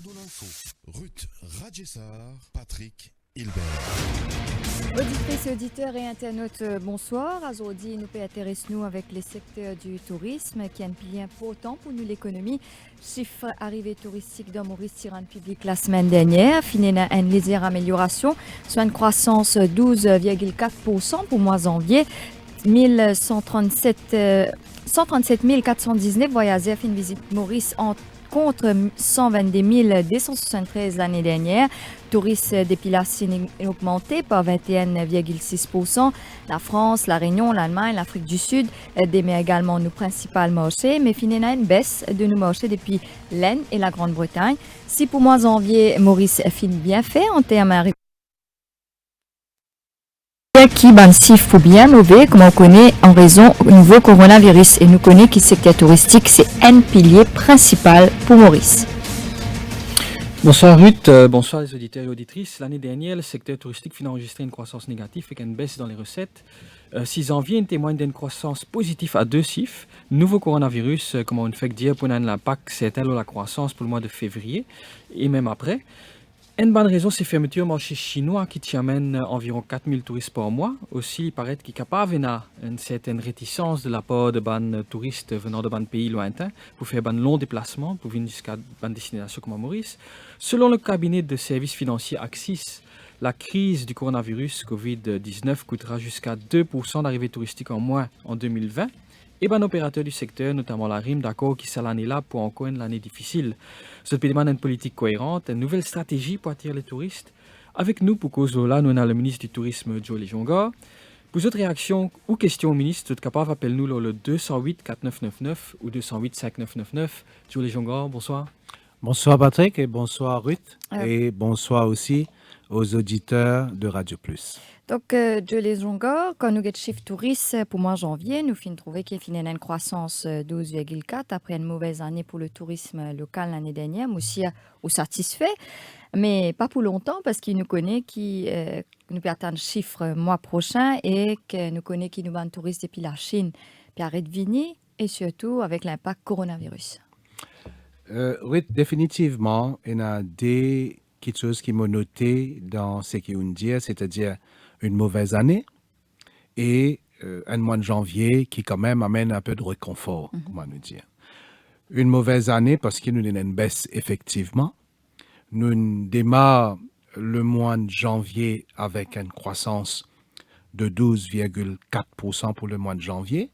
Ton info, Ruth Radjessar, Patrick Hilbert. Auditrices et auditeurs et internautes, bonsoir. Aujourd'hui, nous peut intéresser nous avec les secteurs du tourisme qui est un pilier important pour nous l'économie. Chiffre arrivée touristique dans Maurice Tirane public la semaine dernière, fini une légère amélioration, soit une croissance 12,4% pour mois janvier. 137 419 voyageurs fin visite Maurice en contre 122 273 l'année dernière. Touristes depuis la Chine augmenté par 21,6%. La France, la Réunion, l'Allemagne, l'Afrique du Sud démet également nos principaux marchés, mais finalement une baisse de nos marchés depuis l'Inde et la Grande-Bretagne. Si pour mois janvier, Maurice finit bien fait en termes qui ban chiffre bien mauvais, comme on connaît en raison du nouveau coronavirus. Et nous connaissons que le secteur touristique, c'est un pilier principal pour Maurice. Bonsoir Ruth, bonsoir les auditeurs et auditrices. L'année dernière, le secteur touristique finit enregistré une croissance négative et une baisse dans les recettes. 6 janvier témoigne d'une croissance positive à 2 chiffres. Nouveau coronavirus, comme on fait dire, pour l'impact, c'est la croissance pour le mois de février et même après. Une bonne raison, c'est la fermeture du marché chinois qui amène environ 4000 touristes par mois. Aussi, il paraît qu'il est capable une certaine réticence de la part de bonnes touristes venant de bons pays lointains pour faire un long déplacement pour venir jusqu'à une destination comme Maurice. Selon le cabinet de services financiers Axis, la crise du coronavirus Covid-19 coûtera jusqu'à 2% d'arrivées touristiques en moins en 2020. Et ben, opérateurs du secteur, notamment la RIM, d'accord, qui cette année-là pour encore une année difficile. Ce demande une politique cohérente, une nouvelle stratégie pour attirer les touristes. Avec nous, pour cause de là, nous avons le ministre du Tourisme, Joe Lejonga. Pour votre réaction ou questions au ministre, tout capable, appelle-nous le 208 4999 ou 208 5999. Joe Lejonga, bonsoir. Bonsoir Patrick et bonsoir Ruth et bonsoir aussi aux auditeurs de Radio Plus. Donc, de les Jongor, quand nous avons chiffre touriste pour mois janvier, nous finissons trouver qu'il y a une croissance 12,4 après une mauvaise année pour le tourisme local l'année dernière, mais aussi au satisfait, mais pas pour longtemps parce qu'il nous connaît qui nous peut atteindre chiffre mois prochain et que nous connaît qui nous va un touriste depuis la Chine, puis arrête de venir et surtout avec l'impact coronavirus. Oui, définitivement, il y a quelque chose qui m'a noté dans ce qu'on dit, c'est-à-dire une mauvaise année et un mois de janvier qui quand même amène un peu de réconfort, comment nous dire. Une mauvaise année parce que nous avons une baisse effectivement. Nous démarrons le mois de janvier avec une croissance de 12,4% pour le mois de janvier.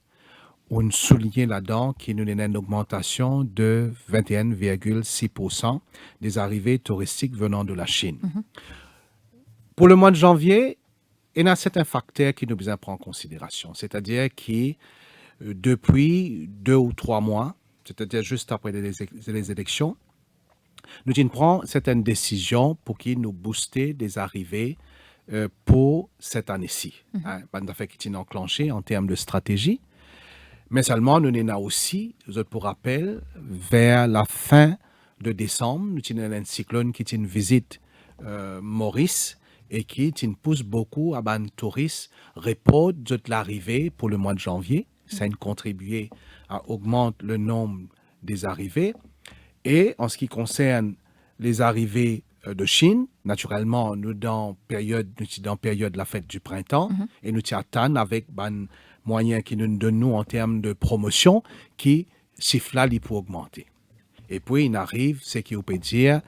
On souligne là-dedans qu'il y a une augmentation de 21,6% des arrivées touristiques venant de la Chine. Pour le mois de janvier, il y a certains facteurs qui nous besoin prendre en considération. C'est-à-dire que depuis 2 ou 3 mois, c'est-à-dire juste après les élections, nous prenons certaines décisions pour qu'ils nous booster des arrivées pour cette année-ci. Une affaire qui est enclenchée en termes de stratégie. Mais seulement, nous avons aussi, pour rappel, vers la fin de décembre, nous avons un cyclone qui est une visite Maurice et qui pousse beaucoup à les touristes reportent de l'arrivée pour le mois de janvier. Ça a contribué à augmenter le nombre des arrivées. Et en ce qui concerne les arrivées de Chine, naturellement, nous dans période de la fête du printemps et nous attendons avec moyens qui nous donnent en termes de promotion qui chiffre là, il peut augmenter. Et puis, il arrive ce qu'on peut dire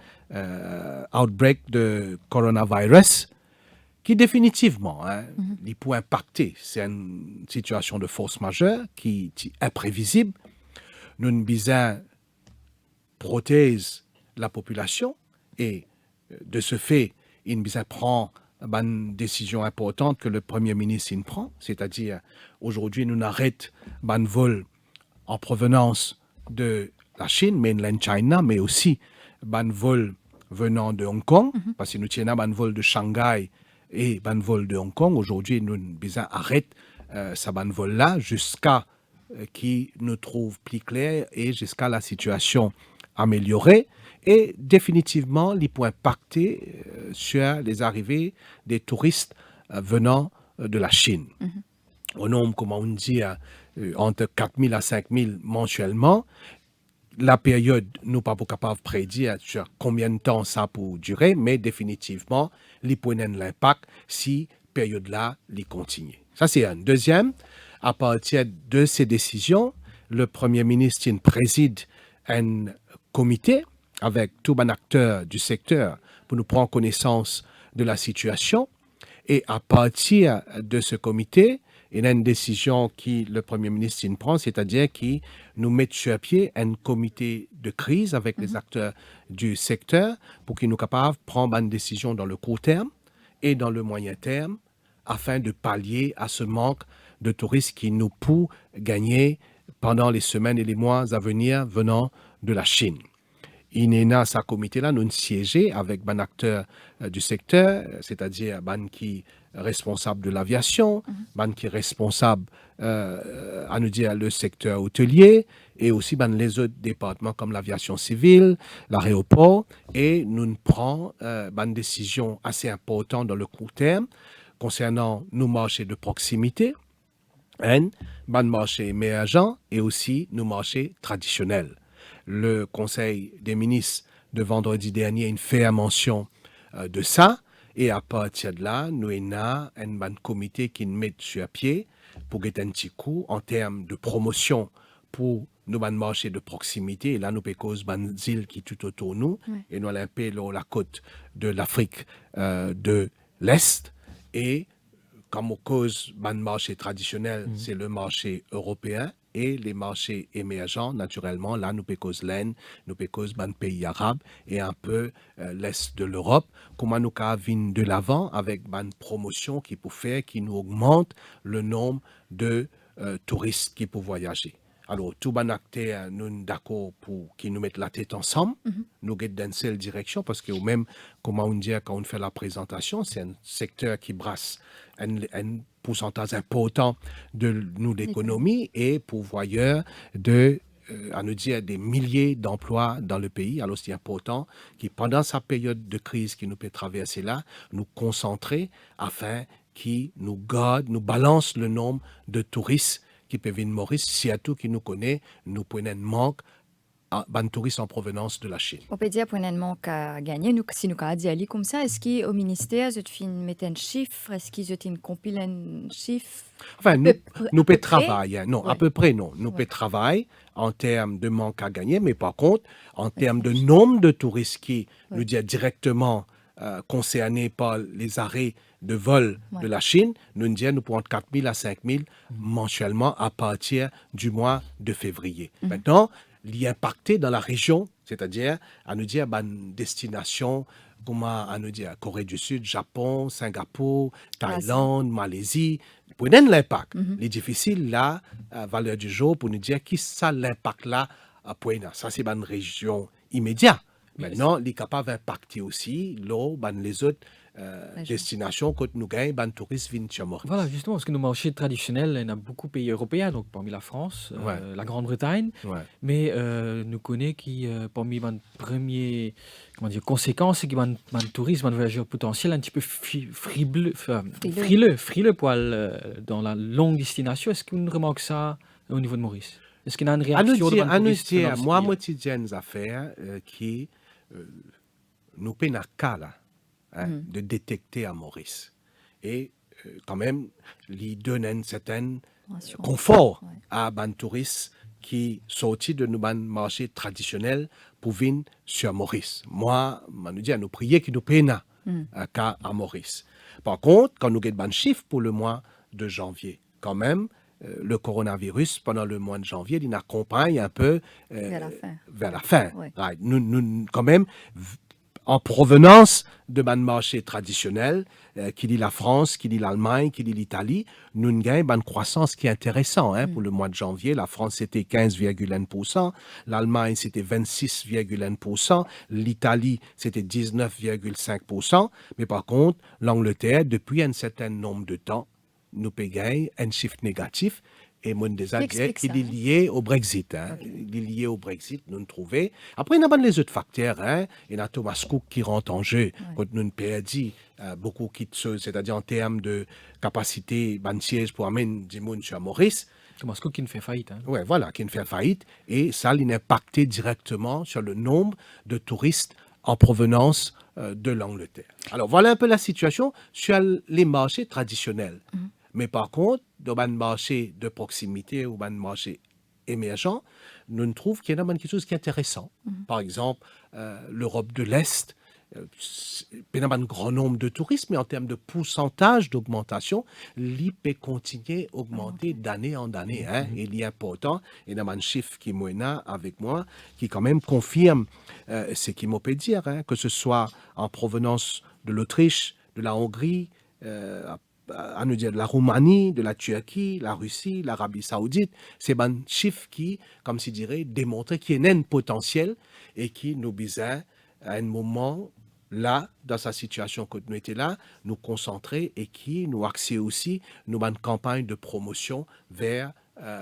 outbreak de coronavirus qui définitivement il peut impacter. C'est une situation de force majeure qui est imprévisible. Nous avons besoin de protéger la population et de ce fait, il besoin de prendre une décision importante que le Premier ministre prend, c'est-à-dire aujourd'hui nous arrêtons un vol en provenance de la Chine, mainland China, mais aussi un vol venant de Hong Kong, parce que nous avons un vol de Shanghai et un vol de Hong Kong. Aujourd'hui, nous besoin arrêter ce vol-là jusqu'à qui nous trouve plus clair et jusqu'à la situation améliorée. Et définitivement, il peut impacter sur les arrivées des touristes venant de la Chine. Au nombre, comme on dit, entre 4 000 à 5 000 mensuellement. la période, nous pas capables de prédire sur combien de temps ça peut durer, mais définitivement, il peut avoir l'impact si période-là, il continue. Ça, c'est un. Deuxième, à partir de ces décisions, le Premier ministre préside un comité avec tous les acteurs du secteur pour nous prendre connaissance de la situation. Et à partir de ce comité, il y a une décision que le Premier ministre prend, c'est-à-dire qu'il nous met sur pied un comité de crise avec les acteurs du secteur pour qu'ils nous capables de prendre une décision dans le court terme et dans le moyen terme afin de pallier à ce manque de touristes qui nous peut gagner pendant les semaines et les mois à venir venant de la Chine. INENA, sa comité-là, nous siégeons avec un acteur du secteur, c'est-à-dire ban qui est responsable de l'aviation, ban qui est responsable, à nous dire, le secteur hôtelier, et aussi ban les autres départements comme l'aviation civile, l'aéroport, et nous prenons une décision assez importante dans le court terme concernant nos marchés de proximité, ban marché émergent et aussi nos marchés traditionnels. Le Conseil des ministres de vendredi dernier a fait mention de ça. Et à partir de là, nous avons un comité qui nous met sur pied pour gagner un petit coup en termes de promotion pour nos marchés de proximité. Et là, nous avons des îles qui sont tout autour de nous. Ouais. Et nous avons un peu la côte de l'Afrique de l'Est. Et comme cause ban marché traditionnel, c'est le marché européen. Et les marchés émergents, naturellement, là, nous pécos l'Inde, nous pécos ban pays arabes et un peu l'Est de l'Europe. Comment nous venons de l'avant avec ban promotion qui peut faire, qui nous augmente le nombre de touristes qui peuvent voyager. Alors, tout ban acteur, nous sommes d'accord pour qu'ils nous mettent la tête ensemble, nous guident dans cette direction, parce que même, comment on dit quand on fait la présentation, c'est un secteur qui brasse un pourcentage important de nous l'économie et pourvoyeur de, à nous dire, des milliers d'emplois dans le pays. Alors, c'est important que pendant sa période de crise qui nous peut traverser là, nous concentrer afin qu'il nous garde, nous balance le nombre de touristes qui peuvent venir Maurice, surtout qui nous connaît, nous prenons un manque de touristes en provenance de la Chine. On peut dire qu'on a un manque à gagner. Nous, si nous avons dit comme ça, est-ce qu'au ministère, vous avez mis un chiffre? Est-ce qu'ils ont compilé un chiffre? Enfin, nous pouvons travailler. Non, ouais. À peu près, non. Nous pouvons travailler en termes de manque à gagner, mais par contre, en termes de nombre de touristes qui nous disent directement concernés par les arrêts de vol de la Chine, nous disons nous pouvons 4 000 à 5 000 mensuellement à partir du mois de février. Maintenant, il est impacté dans la région, c'est-à-dire à nous dire destination comme à nous dire Corée du Sud, Japon, Singapour, Thaïlande, Malaisie, pour donner l'impact. Il est difficile là, à valeur du jour, pour nous dire qui ça l'impact là à Poena. Ça c'est une région immédiate. Maintenant, il est capable d'impacter aussi l'eau, les autres destinations que nous gagnons, les touristes viennent sur Maurice. Voilà, justement, parce que nos marchés traditionnels, il y a beaucoup de pays européens, donc parmi la France, la Grande-Bretagne, mais nous connaissons qui, parmi les premières conséquences, c'est que les touristes, les voyageurs potentiels, un petit peu frileux pour dans la longue destination. Est-ce qu'on remarque ça au niveau de Maurice? Est-ce qu'il y a une réaction de moi, quotidiennes affaires qui nous peinent à cas de détecter à Maurice. Et quand même, il donne un certain confort à les touristes qui sortent de nos marchés traditionnels pour venir sur Maurice. Moi, nous dis à nous prier qu'il nous peigne à Maurice. Par contre, quand nous avons des chiffres pour le mois de janvier, quand même, le coronavirus, pendant le mois de janvier, il accompagne un peu vers la fin. Ouais. Nous, quand même, en provenance de ban marché traditionnel, qui dit la France, qui dit l'Allemagne, qui dit l'Italie, nous gagnons une croissance qui est intéressante. Pour le mois de janvier, la France, c'était 15,1%, l'Allemagne, c'était 26,1%, l'Italie, c'était 19,5%. Mais par contre, l'Angleterre, depuis un certain nombre de temps, nous payons un chiffre négatif et mon désagréable, il est lié au Brexit. Il est lié au Brexit, nous trouvons. Après, il y a les autres facteurs. Il y a Thomas Cook qui rentre en jeu quand nous perdons beaucoup de choses, c'est-à-dire en termes de capacité de siège pour amener du monde sur Maurice. Thomas Cook qui ne fait faillite. Hein. Ouais, voilà, qui ne fait faillite. Et ça, il impacté directement sur le nombre de touristes en provenance de l'Angleterre. Alors, voilà un peu la situation sur les marchés traditionnels. Mais par contre, dans un marché de proximité ou un marché émergent, nous ne trouvons qu'il y a quelque chose qui est intéressant. Par exemple, l'Europe de l'Est, il y a un grand nombre de touristes, mais en termes de pourcentage d'augmentation, l'IP continue à augmenter d'année en année. Hein. Il y a pourtant, il y a un chiffre qui est avec moi, qui quand même confirme ce qu'il m'a pu dire, hein, que ce soit en provenance de l'Autriche, de la Hongrie, à nous dire de la Roumanie, de la Turquie, la Russie, l'Arabie Saoudite. C'est un chiffre qui, comme si dirait, démontre qu'il y a un potentiel et qui nous besoin à un moment là, dans sa situation que nous étions là, nous concentrer et qui nous axer aussi nous une campagne de promotion vers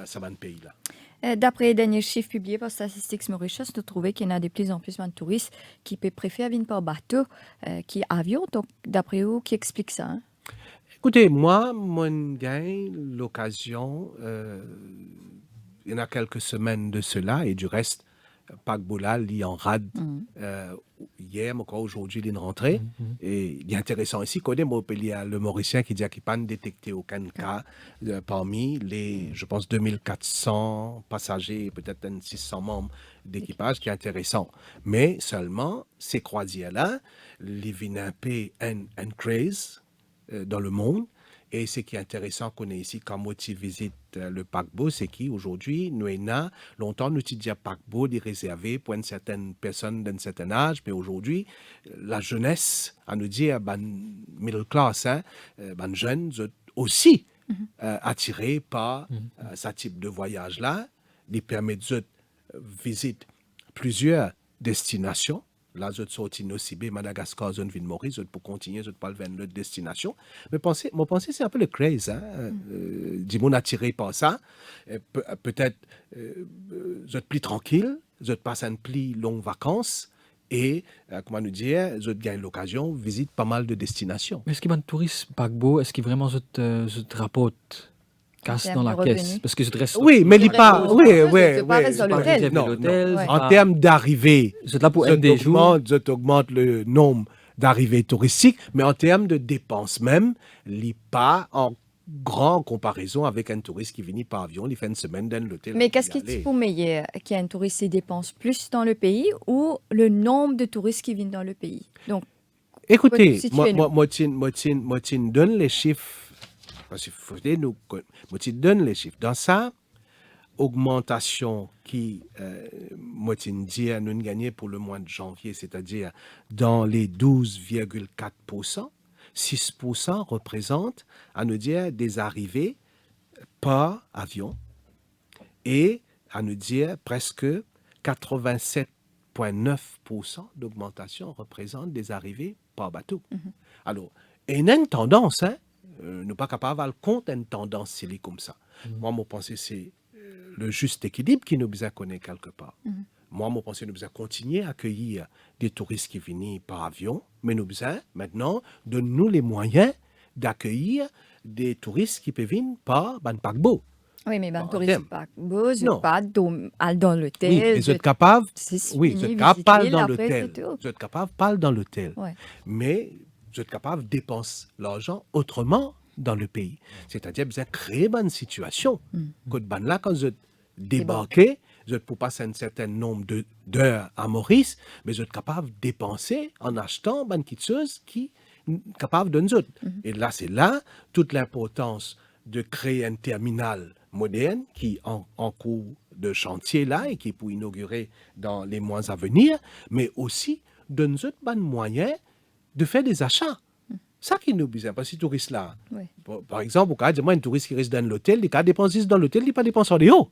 ce pays-là. D'après les derniers chiffres publiés par Statistics Mauritius, nous trouvons qu'il y en a de plus en plus de touristes qui préfèrent venir par bateau qui avion. Donc, d'après vous, qui explique ça? Hein? Écoutez, moi, j'ai gagne l'occasion, il y en a quelques semaines de cela, et du reste, paquebot là, il en rade hier, mais encore aujourd'hui, il est rentré. Et il est intéressant ici, il y a le Mauricien qui dit qu'il n'a pas détecté aucun cas parmi les, je pense, 2400 passagers, peut-être 600 membres d'équipage, qui est intéressant. Mais seulement, ces croisières-là, les viennent un peu un craze dans le monde. Et ce qui est intéressant qu'on ait ici, quand moi tu visites le paquebot, c'est qu'aujourd'hui, nous avons longtemps, nous avons dit paquebot est réservé pour une certaine personne d'un certain âge, mais aujourd'hui, la jeunesse, à nous dire, middle class, hein, jeunes, aussi attirés par ce type de voyage-là, qui permet de visiter plusieurs destinations. Là, je suis sorti de Madagascar, zone ville Maurice, pour continuer, je parle vers notre destination. Mais mon pensée, c'est un peu le craze. Hein? Du monde attiré par ça. Peut-être, je suis plus tranquille, je passe une plus longue vacances et, comment nous dire, je gagne l'occasion, visite pas mal de destinations. Mais est-ce qu'il y a un touriste paquebot, est-ce qu'il vraiment je rapporte casse dans la caisse? Parce que je reste. Oui, mais il pas. Oui. Pas reste dans l'hôtel. Non. Ouais. En termes d'arrivée, Vous êtes là pour un des jours. je t'augmente le nombre d'arrivées touristiques, mais en termes de dépenses même, il n'est pas en grande comparaison avec un touriste qui vient par avion, il fait une semaine dans l'hôtel. Mais qu'est-ce qui est pour meilleur qu'il y a un touriste qui dépense plus dans le pays ou le nombre de touristes qui viennent dans le pays? Donc, écoutez, moi, tu donne les chiffres. Parce qu'il faut nous, moi, tu donne les chiffres. Dans ça, augmentation qui, moi, tu dis, nous gagné pour le mois de janvier, c'est-à-dire dans les 12,4%, 6% représente, à nous dire, des arrivées par avion et, à nous dire, presque 87,9% d'augmentation représente des arrivées par bateau. Alors, il y a une tendance, hein? Nous ne sommes pas capables de compte une tendance comme ça. Moi, mon pensée, c'est le juste équilibre qui nous a connaît quelque part. Moi, mon pensée, nous avons continuer à accueillir des touristes qui viennent par avion, mais nous avons maintenant donne-nous les moyens d'accueillir des touristes qui peuvent venir par paquebot. oui, mais touristes paquebot, pas dans l'hôtel. Oui, mais vous êtes capable. Oui, vous êtes capable dans l'hôtel. l'hôtel. Vous êtes capable pas dans l'hôtel. Ouais. Mais vous êtes capable de dépenser l'argent autrement dans le pays. C'est-à-dire, vous avez créé une situation. Quand vous êtes débarqué, vous êtes pour passer un certain nombre d'heures à Maurice, mais vous êtes capable de dépenser en achetant une petite chose qui est capable de nous autres. Et là, c'est là toute l'importance de créer un terminal moderne qui est en cours de chantier là et qui est pour inaugurer dans les mois à venir, mais aussi de nous autres moyens de faire des achats. Ça qui nous besoin, parce que ces touristes-là, par exemple, au cas de moi, un touriste qui reste dans l'hôtel, il a dépensé dans l'hôtel, il n'a pas dépensé en dehors.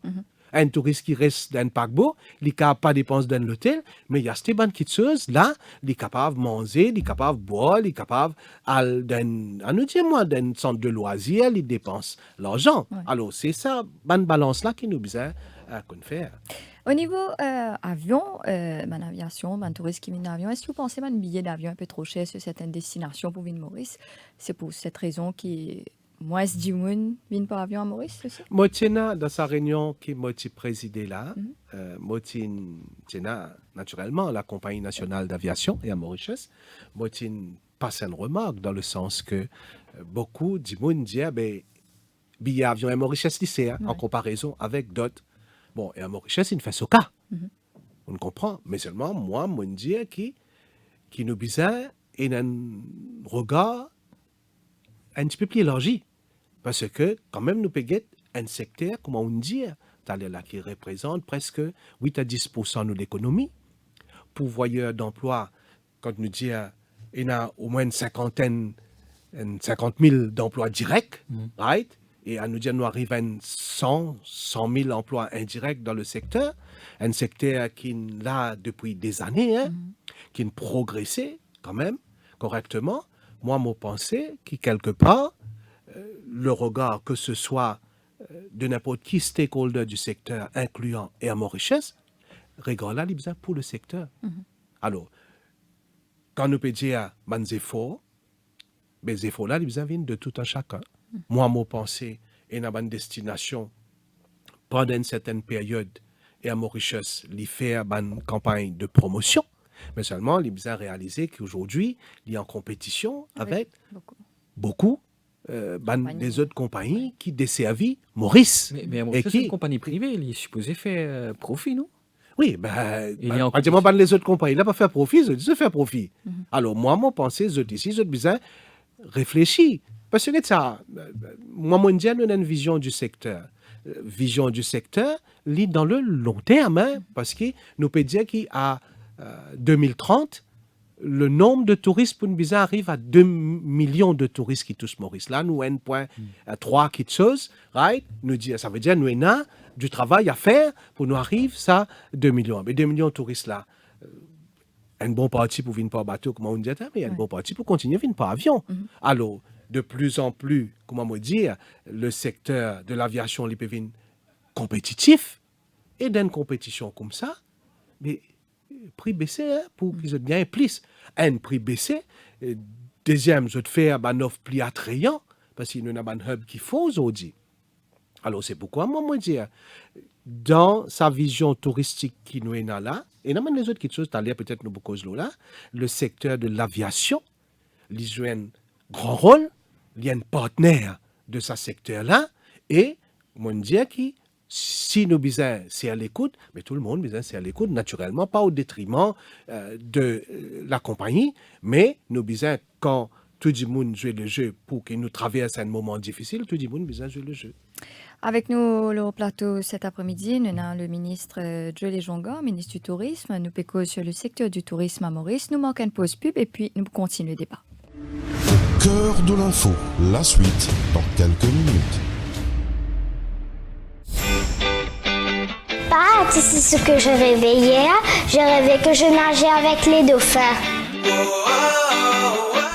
Un touriste qui reste dans un paquebot, il n'a pas dépensé dans l'hôtel, mais il y a ces bonnes petites choses là, il est capable de manger, il est capable de boire, il est capable d'un centre de loisirs, il dépense l'argent. Alors, c'est ça, bonne balance-là qui nous besoin qu'on fait. Au niveau avion, aviation, touriste qui vient d'avion, est-ce que vous pensez qu'un billet d'avion un peu trop cher sur certaines destinations pour venir Maurice? C'est pour cette raison qui Moins du monde vient par avion à Maurice, c'est ça? Motina, dans sa réunion qui m'a présidé là, Motina, naturellement, la compagnie nationale d'aviation et à Mauritius, Motina passe une remarque dans le sens que beaucoup du monde disent, billet avion à Mauritius lycée, en comparaison avec d'autres. Bon, et à Mauritius, il ne fait ce cas. On comprend, mais seulement moi, mon Dieu, qui nous bizarre et un regard un petit peu plus élargi. Parce que, quand même, nous payons un secteur, comment on dit, là, qui représente presque 8 à 10% de l'économie. Pourvoyeur d'emploi, quand nous disons, il y a au moins une 50 000 d'emplois directs, right? Et à nous dire, nous arrivons à 100 000 emplois indirects dans le secteur, un secteur qui est là depuis des années, qui a progressé quand même correctement. Moi, mon pensée, qui quelque part, le regard, que ce soit de n'importe qui stakeholder du secteur, incluant et à Mauritius, regarde là, il besoin pour le secteur. Alors, quand nous pouvons dire, les efforts là, ils viennent de tout un chacun. Moi, mon pensée, est dans une destination pendant une certaine période, et à Mauritius, il fait une campagne de promotion, mais seulement, il besoin réaliser qu'aujourd'hui, il est en compétition avec beaucoup des autres compagnies qui desservent Maurice. Mais à Mauritius, c'est une compagnie privée, il est supposé faire profit, non? Oui, pratiquement les autres compagnies, là, pas faire profit, ils se faire profit. Alors, moi, mon pensée, ils besoin réfléchir. Parce que ça, moi, mon Dieu, nous avons une vision du secteur. Vision du secteur, lit dans le long terme, parce que nous pouvons dire qu'à 2030, le nombre de touristes pour nous arrive à 2 millions de touristes qui touchent Maurice. Là, nous avons 1,3 quelque chose, right? Nous dit, ça veut dire nous avons du travail à faire pour nous arriver ça 2 millions. Mais 2 millions de touristes là, un bon parti pour venir par bateau, comment on dit, mais un bon parti pour continuer à venir par avion. Alors, de plus en plus, comment me dire, le secteur de l'aviation peut devenir compétitif, et dans une compétition comme ça, mais prix baissé pour qu'ils aient bien plus. Un prix baissé, deuxième, je te fais un offre plus attrayant, parce qu'il y a un hub qu'il faut aujourd'hui. Alors, c'est pourquoi, moi, je dis, dans sa vision touristique qui nous est là, et dans les autres choses, peut-être nous beaucoup là, le secteur de l'aviation, il joue un grand rôle, il y a un partenaire de ce secteur-là, et moi, je dis que si nous disons c'est à l'écoute, mais tout le monde dit c'est à l'écoute, naturellement, pas au détriment de la compagnie, mais nous disons quand tout le monde joue le jeu pour qu'il nous traverse un moment difficile, tout le monde dit jouer le jeu. Avec nous, le plateau cet après-midi, nous avons le ministre Joël Jonga, ministre du Tourisme. Nous pécons sur le secteur du tourisme à Maurice. Nous manquons une pause pub et puis nous continuons le débat. Au cœur de l'info, la suite dans quelques minutes. Pas, c'est ce que je rêvais hier. Je rêvais que je nageais avec les dauphins.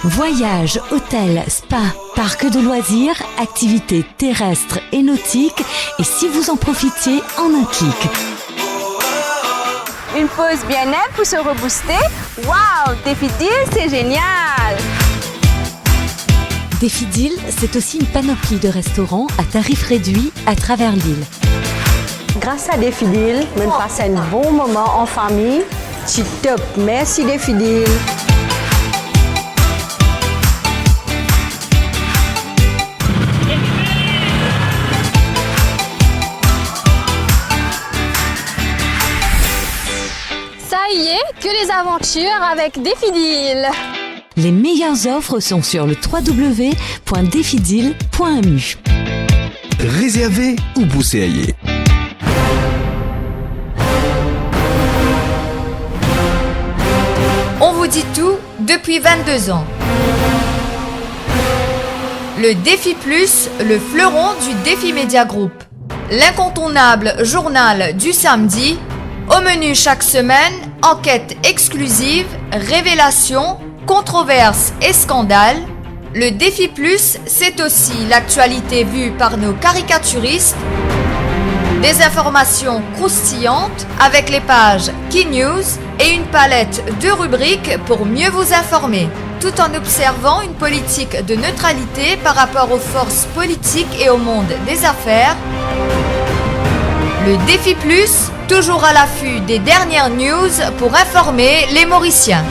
Voyages, hôtels, spa, parcs de loisirs, activités terrestres et nautiques, et si vous en profitiez en un clic. Une pause bien-être pour se rebooster. Waouh, Défidil, c'est génial! Défidil, c'est aussi une panoplie de restaurants à tarifs réduits à travers l'île. Grâce à Défidil, on passe un bon moment en famille. C'est top, merci Défidil. Ça y est, que les aventures avec Défidil. Les meilleures offres sont sur le www.defidil.mu. Réservé ou bousséaillé. On vous dit tout depuis 22 ans. Le Défi Plus, le fleuron du Défi Média Group. L'incontournable journal du samedi. Au menu chaque semaine, enquêtes exclusives, révélations, controverses et scandales. Le Défi Plus, c'est aussi l'actualité vue par nos caricaturistes. Des informations croustillantes avec les pages Key News et une palette de rubriques pour mieux vous informer. tout en observant une politique de neutralité par rapport aux forces politiques et au monde des affaires. Le Défi Plus, toujours à l'affût des dernières news pour informer les Mauriciens.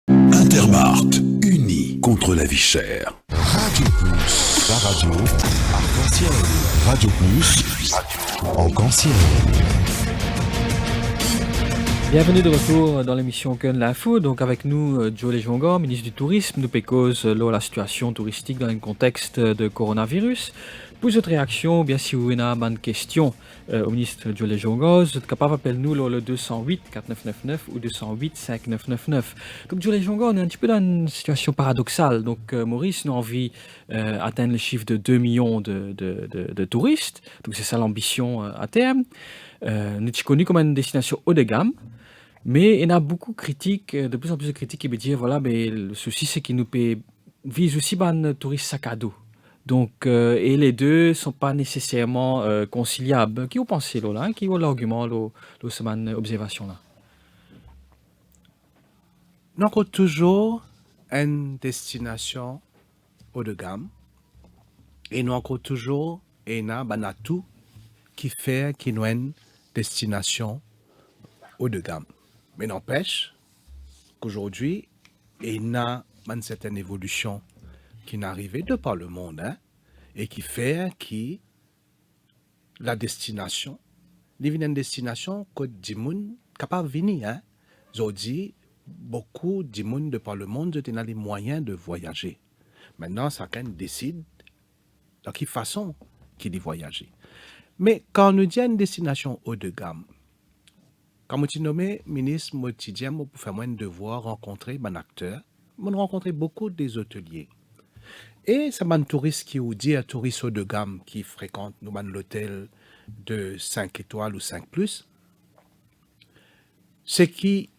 Intermarkt, unis contre la vie chère. Radio Plus, la radio arc-en-ciel. Radio Plus, arc-en-ciel. Bienvenue de retour dans l'émission Cœur de l'info. Donc avec nous, Joe Lejongan, ministre du Tourisme, nous pécose la situation touristique dans un contexte de coronavirus. Pour votre réaction, bien si vous avez une question au ministre Joe Lejongan, vous êtes capable d'appeler nous le 208 4999 ou 208 5999. Donc Joe Lejongan, on est un petit peu dans une situation paradoxale. Donc Maurice, nous a envie d'atteindre le chiffre de 2 millions de touristes. Donc c'est ça l'ambition à terme. Nous sommes connus comme une destination haut de gamme. Mais il y a beaucoup de critiques, de plus en plus de critiques qui me disent voilà, mais le souci c'est qu'ils nous visent aussi un touriste sac à dos. Donc, et les deux ne sont pas nécessairement conciliables. Qui vous pensez là? Qui est l'argument de cette observation-là? Nous avons toujours une destination haut de gamme et nous avons toujours un atout qui fait qu'il y a une destination haut de gamme. Mais n'empêche qu'aujourd'hui, il y a une certaine évolution qui est arrivée de par le monde et qui fait que la destination, une destination que les gens sont capables de venir. Aujourd'hui, beaucoup de gens de par le monde ont les moyens de voyager. Maintenant, chacun décide de quelle façon qu'il voyager. Mais quand on nous dit une destination haut de gamme, quand je suis nommé ministre, je dis pour faire mon devoir rencontrer un acteur, je rencontrer beaucoup des hôteliers. Et c'est un touriste qui vous dit un touriste haut de gamme qui fréquente l'hôtel de 5 étoiles ou 5+. Ce qui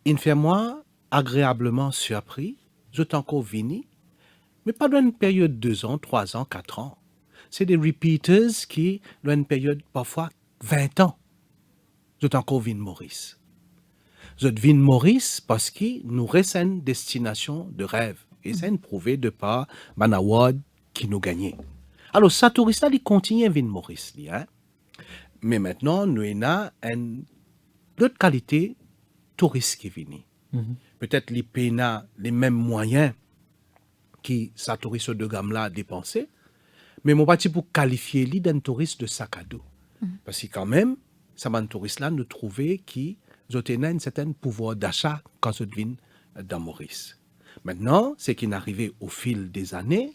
il fait moi agréablement surpris, je suis encore venu, mais pas dans une période de 2 ans, 3 ans, 4 ans. C'est des repeaters qui, dans une période parfois 20 ans. Je suis encore venu Maurice. Je suis venu Maurice parce que nous restons une destination de rêve. Et c'est prouvé de par un award qui nous gagnait. Alors, ça touriste là, il continue à venir Maurice. Mais maintenant, nous avons une autre qualité touriste qui vient. Peut-être les PNA, les mêmes moyens qui sa touriste de gamme là dépenser. Mais mon parti pour qualifier lui d'un touriste de sac à dos. Parce que quand même, ça un touriste là nous trouver qui ont un certain pouvoir d'achat quand ils viennent dans Maurice. Maintenant, ce qui est arrivé au fil des années,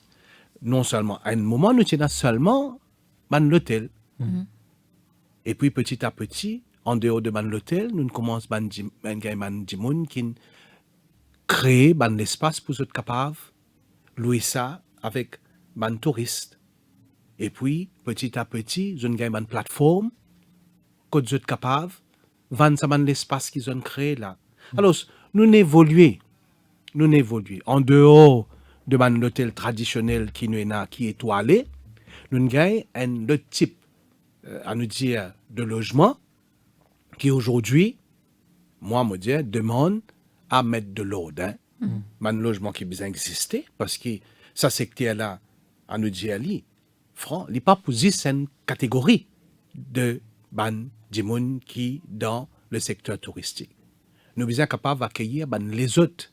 non seulement à un moment, nous tenons seulement l'hôtel. Et puis petit à petit, en dehors de l'hôtel, nous commençons à qui créer l'espace pour être capable de louer ça avec les touristes. Et puis, petit à petit, nous avons une plateforme que nous sommes capables de vendre l'espace qu'ils ont créé là. Alors, nous évoluons. En dehors de l'hôtel traditionnel qui est étoilé, nous avons un autre type à nous dire de logement qui aujourd'hui, moi, me dire, demande à mettre de l'ordre. Un logement qui besoin exister parce que ça secteur-là, à nous dire, franc, il n'est pas posé une catégorie de gens qui dans le secteur touristique. Nous sommes capables d'accueillir les autres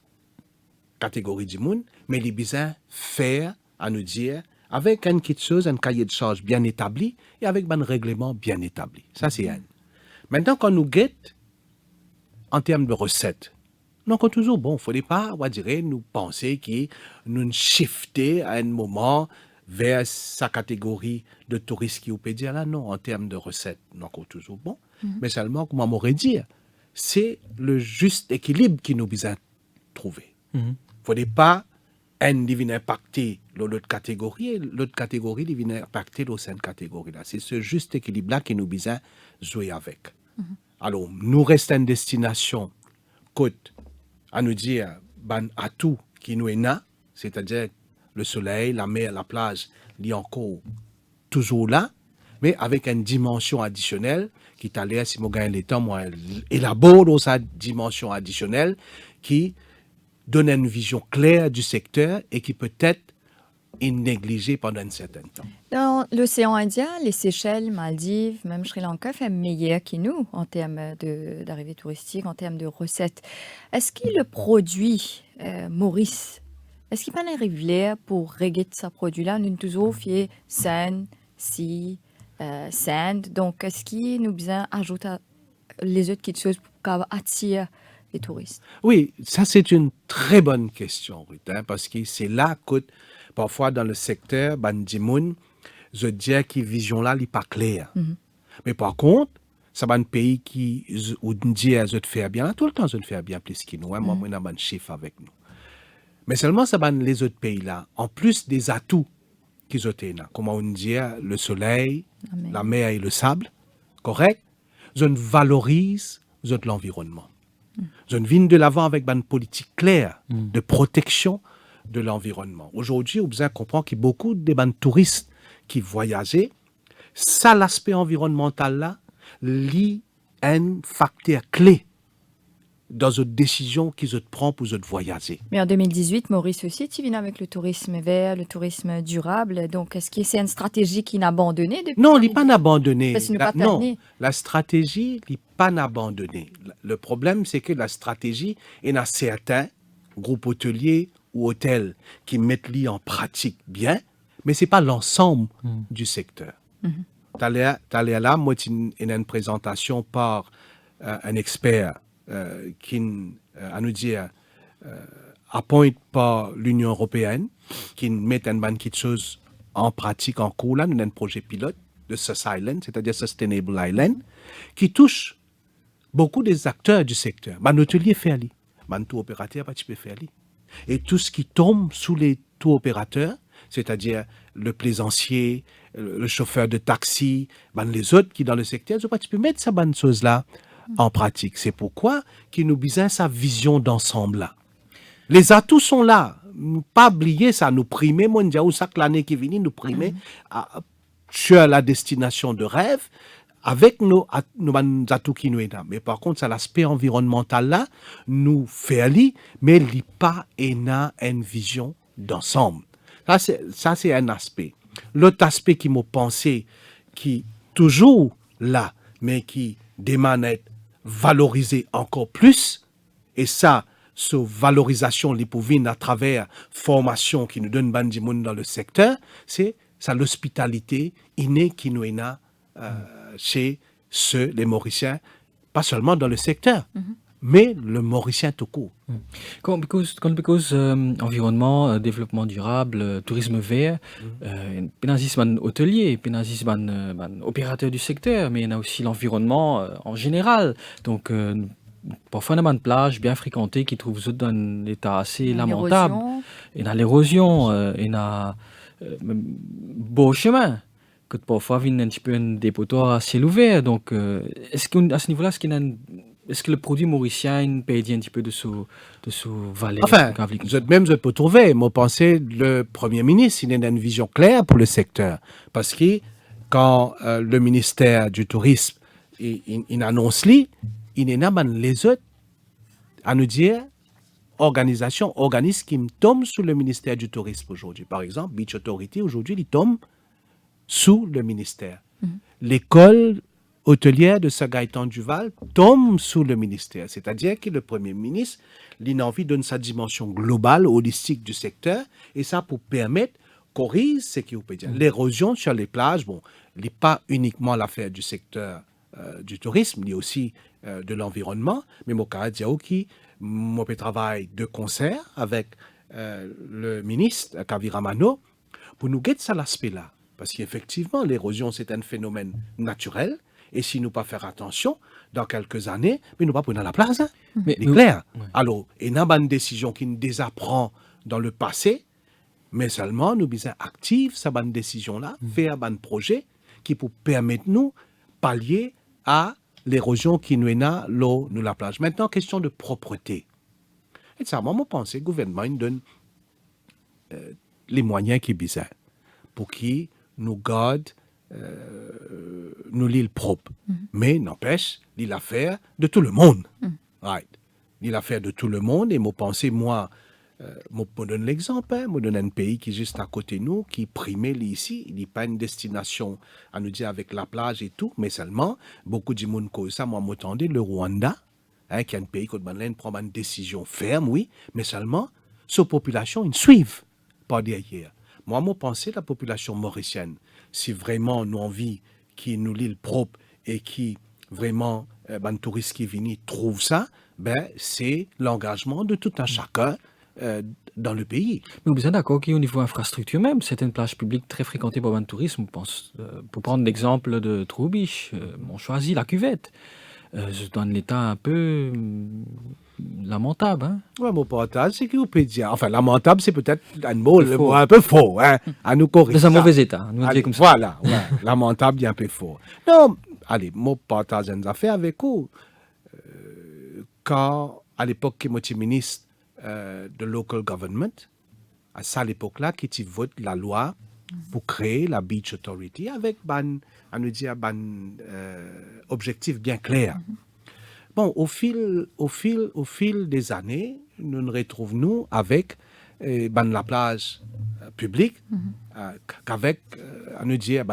catégories de gens, mais ils besoin faire, à nous dire, avec une petite chose, un cahier de charges bien établi et avec un règlement bien établi. Ça, c'est un. Maintenant, quand nous guettons en termes de recettes, nous sommes toujours bon. Il ne faudrait pas, nous penser que nous shifter à un moment vers sa catégorie de touristes qui vous peut dire là, non, en termes de recettes, nous sommes toujours bon. Mais seulement, comme on m'aurait dit, c'est le juste équilibre qui nous besoin trouver. Il ne faudrait pas un qui vient impacter l'autre catégorie et l'autre catégorie qui vient impacter l'autre catégorie. C'est ce juste équilibre-là qui nous besoin jouer avec. Alors, nous restons une destination côte à nous dire à tout qui nous est là, c'est-à-dire le soleil, la mer, la plage, il y a encore toujours là, mais avec une dimension additionnelle qui est allée, si je gagne le temps, moi, élabore dans sa dimension additionnelle qui donne une vision claire du secteur et qui peut être négligée pendant un certain temps. Dans l'océan Indien, les Seychelles, Maldives, même Sri Lanka fait meilleur que nous en termes d'arrivée touristique, en termes de recettes. Est-ce que le produit Maurice, est-ce qu'il peut arriver pour régler ce produit-là? Nous toujours fait sand, sea, sand. Donc, est-ce qu'il nous besoin ajouter les autres petites choses pour attirer les touristes? Oui, ça c'est une très bonne question, Ruth, parce que c'est là que parfois dans le secteur, Bandimoun, je dis que vision là n'est pas claire. Mais par contre, ça va un pays qui où dit je te faire bien, tout le temps je te faire bien plus que nous. Moi, moi, j'ai un chiffre avec nous. Mais seulement ça va les autres pays là, en plus des atouts qu'ils ont là, comme on dit, le soleil, la mer et le sable, correct? Je valorise l'environnement. Je viens de l'avant avec une politique claire de protection de l'environnement. Aujourd'hui, vous comprenez qu'il y a beaucoup de touristes qui voyageaient. Ça, l'aspect environnemental là, est un facteur clé dans une décision qu'ils prennent pour voyager. Mais en 2018, Maurice aussi, tu viens avec le tourisme vert, le tourisme durable. Donc, est-ce que c'est une stratégie qui n'a abandonné depuis? Non, il n'est pas abandonné. Non, la stratégie n'est pas abandonnée. Le problème, c'est que la stratégie, il y a certains groupes hôteliers ou hôtels qui mettent l'y en pratique bien, mais ce n'est pas l'ensemble du secteur. T'allais là, moi, il y a une présentation par un expert qui, à nous dire, appointe par l'Union européenne, qui met une bonne chose en pratique en cours. Là, nous avons un projet pilote de SUS Island, c'est-à-dire Sustainable Island, qui touche beaucoup des acteurs du secteur. Un hôtelier fait aller, un tour opérateur, tu peux faire aller. Et tout ce qui tombe sous les tours opérateurs, c'est-à-dire le plaisancier, le chauffeur de taxi, les autres qui dans le secteur, tu peux mettre ces bonnes choses-là en pratique. C'est pourquoi qu'il nous besoin sa vision d'ensemble là. Les atouts sont là. Pas oublier ça, nous primer, moi, ou chaque l'année qui vient, nous primer sur la destination de rêve avec nos atouts qui nous aident. Mais par contre, ça l'aspect environnemental là, nous fait aller, mais il n'y a pas une vision d'ensemble. Ça, c'est un aspect. L'autre aspect qui m'a pensé, qui toujours là, mais qui demande à être valorisé encore plus, et ça, cette valorisation, les pouvines à travers formation qui nous donne bandimoun dans le secteur, c'est ça l'hospitalité innée qui nous est chez les Mauriciens, pas seulement dans le secteur, mais le Mauricien tout court. Because environnement, développement durable, tourisme vert, pénazis man hôtelier, pénazis man opérateur du secteur, mais il y a aussi l'environnement en général. Donc parfois on a une plage bien fréquentée qui trouve dans un état assez lamentable. Il y a l'érosion, il y a beau chemin. Que parfois vient un petit peu un dépotoir à ciel ouvert. Donc est-ce qu'à ce niveau-là, est-ce que le produit mauricien paye un petit peu de ce valeur? Enfin, je peux trouver. Moi, pensais le Premier ministre, il a une vision claire pour le secteur. Parce que quand le ministère du Tourisme il annonce il y a les autres à nous dire organismes qui tombent sous le ministère du Tourisme aujourd'hui. Par exemple, Beach Authority, aujourd'hui, il tombe sous le ministère. L'école hôtelière de Saint-Gaëtan Duval tombe sous le ministère. C'est-à-dire que le Premier ministre, il a envie de donner sa dimension globale, holistique du secteur, et ça pour permettre corriger ce qu'il peut dire. L'érosion sur les plages, bon, il n'est pas uniquement l'affaire du secteur du tourisme, il y a aussi de l'environnement, mais mon cas qui moi je travaille de concert avec le ministre Kaviramano pour nous guetter ça l'aspect-là. Parce qu'effectivement, l'érosion, c'est un phénomène naturel. Et si nous pas faire attention, dans quelques années, mais nous pas prendre la place. Mais c'est clair. Ouais. Alors, il y a une décision qui nous désapprend dans le passé, mais seulement nous sommes actifs sur cette décision-là, faire un projet qui peut permettre nous pallier à l'érosion qui nous est dans l'eau, nous la plage. Maintenant, question de propreté. Et ça, moi, je pense que le gouvernement donne les moyens qui sont besoin pour qu'il nous garde nous l'île propre. Mais n'empêche, l'île affaire de tout le monde. Right. L'île affaire de tout le monde. Et moi, pensez, moi, je donne l'exemple. Je donne un pays qui est juste à côté de nous, qui primait ici. Il n'est pas une destination, à nous dire, avec la plage et tout, mais seulement, beaucoup de monde comme ça, moi, m'entendais, le Rwanda, qui est un pays qui prend une décision ferme, oui, mais seulement, sa population, ils suivent par derrière. Moi, je pense la population mauricienne, si vraiment nous envie qu'il nous l'île propre et qui vraiment, les touristes qui viennent trouvent ça, c'est l'engagement de tout un chacun dans le pays. Mais vous êtes d'accord qu'au niveau infrastructure même, certaines plages publiques très fréquentées par le tourisme, je pense, pour prendre l'exemple de Troubiche, on choisit la cuvette. C'est dans l'état un peu lamentable. Hein? Oui, mon partage, c'est que vous pouvez dire. Enfin, lamentable, c'est peut-être un mot un peu faux, hein, à nous corriger. Dans un mauvais état, nous dire comme ça. Voilà, ouais, lamentable, il est un peu faux. Non, allez, moi, partage une affaire avec vous. Quand, à l'époque, que j'étais ministre de local government, à ça, l'époque-là, qui vote la loi pour créer la Beach Authority avec objectif bien clair. Bon, au fil des années, nous nous retrouvons avec la plage publique, qu'avec,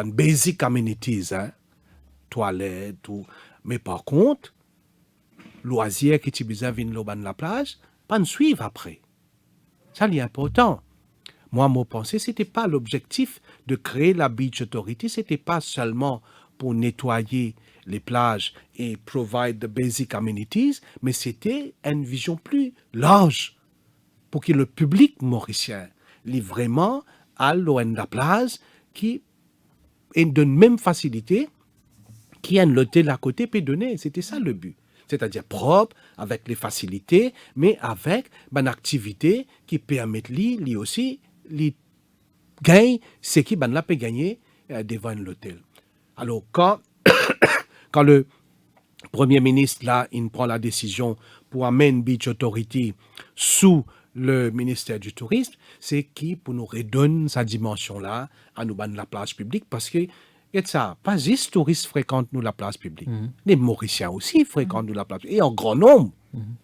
basic amenities, hein, toilettes, tout. Mais par contre, loisirs qui besoin de la plage, pas nous suivre après. Ça, c'est important. Moi, mon pensée, ce n'était pas l'objectif de créer la Beach Authority, ce n'était pas seulement pour nettoyer les plages et provide the basic amenities, mais c'était une vision plus large pour que le public mauricien ait vraiment à loin de la plage qui ait de même facilité qui a un l'hôtel à côté peut donner. C'était ça le but. C'est-à-dire propre, avec les facilités, mais avec une activité qui permet lui aussi les gains, ce qui ben là peut gagner devant l'hôtel. Alors quand le Premier ministre là, il prend la décision pour amener Beach Authority sous le ministère du Tourisme, c'est qui pour nous redonner sa dimension là à nous ban la place publique parce que ça, pas juste les touristes fréquentent nous la place publique. Les Mauriciens aussi fréquentent nous la place publique. Et en grand nombre,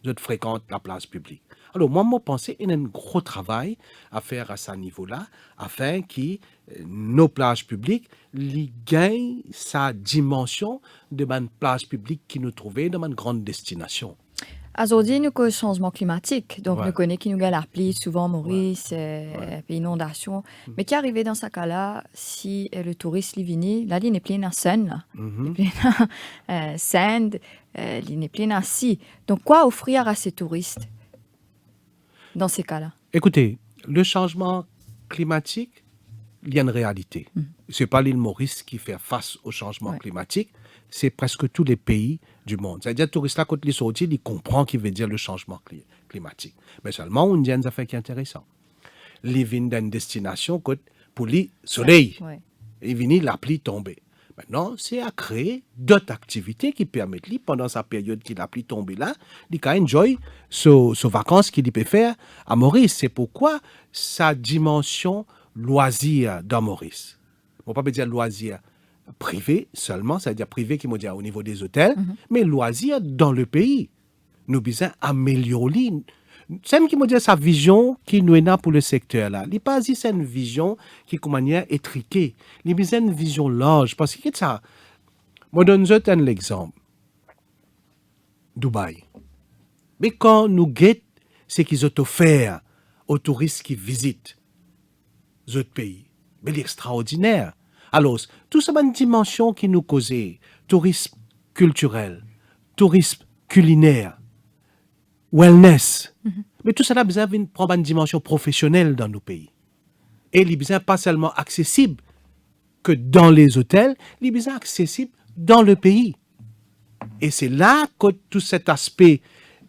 ils fréquentent la place publique. Alors, moi, je pense qu'il y a un gros travail à faire à ce niveau-là, afin que nos plages publiques gagnent sa dimension de une plage publique qui nous trouvait dans une grande destination. Aujourd'hui, nous avons le changement climatique. Donc, Ouais. nous connaissons qui nous a la pluie, souvent Maurice, puis inondations. Mais qui arrivait dans ce cas-là, si le touriste est venu, là, il est plein de sun, il est plein de sand, il est plein de sea. Donc, quoi offrir à ces touristes dans ces cas-là? Écoutez, le changement climatique, il y a une réalité. Ce n'est pas l'île Maurice qui fait face au changement climatique, c'est presque tous les pays du monde. C'est-à-dire, le touriste là, quand il sort, il comprend ce qu'il veut dire le changement climatique. Mais seulement, on dit une affaire qui est intéressante. Il vient d'une destination pour le soleil. Ouais. Il vient la pluie tomber. Maintenant, c'est à créer d'autres activités qui permettent, lui, pendant sa période qu'il a pluie tomber là, il peut enjoy ses vacances qu'il peut faire à Maurice. C'est pourquoi sa dimension loisir dans Maurice. On ne peut pas dire loisir privé seulement, c'est-à-dire privé qui me dit au niveau des hôtels, mais loisir dans le pays. Nous devons améliorer. C'est qui me dit sa vision qui nous est là pour le secteur là. Il n'est pas dit c'est une vision qui de manière étriquée. Il a besoin d'une vision large parce que ça. Moi donne un exemple. Dubaï. Mais quand nous guettons ce qu'ils ont offert aux touristes qui visitent les autres pays, c'est extraordinaire. Alors, tout ça, une dimension qui nous causait, tourisme culturel, tourisme culinaire, wellness. Mais tout ça a besoin de prendre une dimension professionnelle dans nos pays. Et il est besoin pas seulement accessible que dans les hôtels, il est besoin accessible dans le pays. Et c'est là que tout cet aspect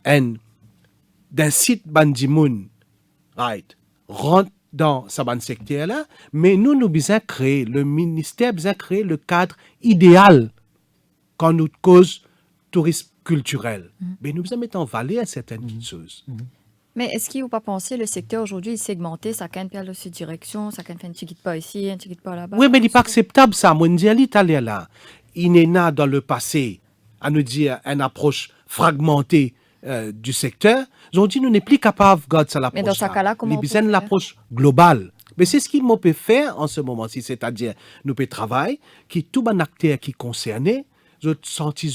d'un site bandimoun, right, rentre dans ce secteur-là, mais nous besoin créer, le ministère besoin créer le cadre idéal quand nous cause tourisme culturel. Mais nous besoin mettre en valeur certaines choses. Mais est-ce qu'il ne faut pas penser le secteur aujourd'hui est segmenté, ça can perdre de direction, ça can faire un petit pas ici, un petit pas là-bas. Oui, mais il n'est pas acceptable ça. Moi, je dis à l'Italien là, il est né dans le passé à nous dire une approche fragmentée du secteur. Ils ont dit nous n'est plus capable de garder ça l'approche. Mais dans ce cas-là, comment on peut besoin de faire? l'approche globale. Mais c'est ce qu'il peut faire en ce moment-ci, c'est-à-dire nous peut travailler, qui tout un acteur qui est concerné, nous senti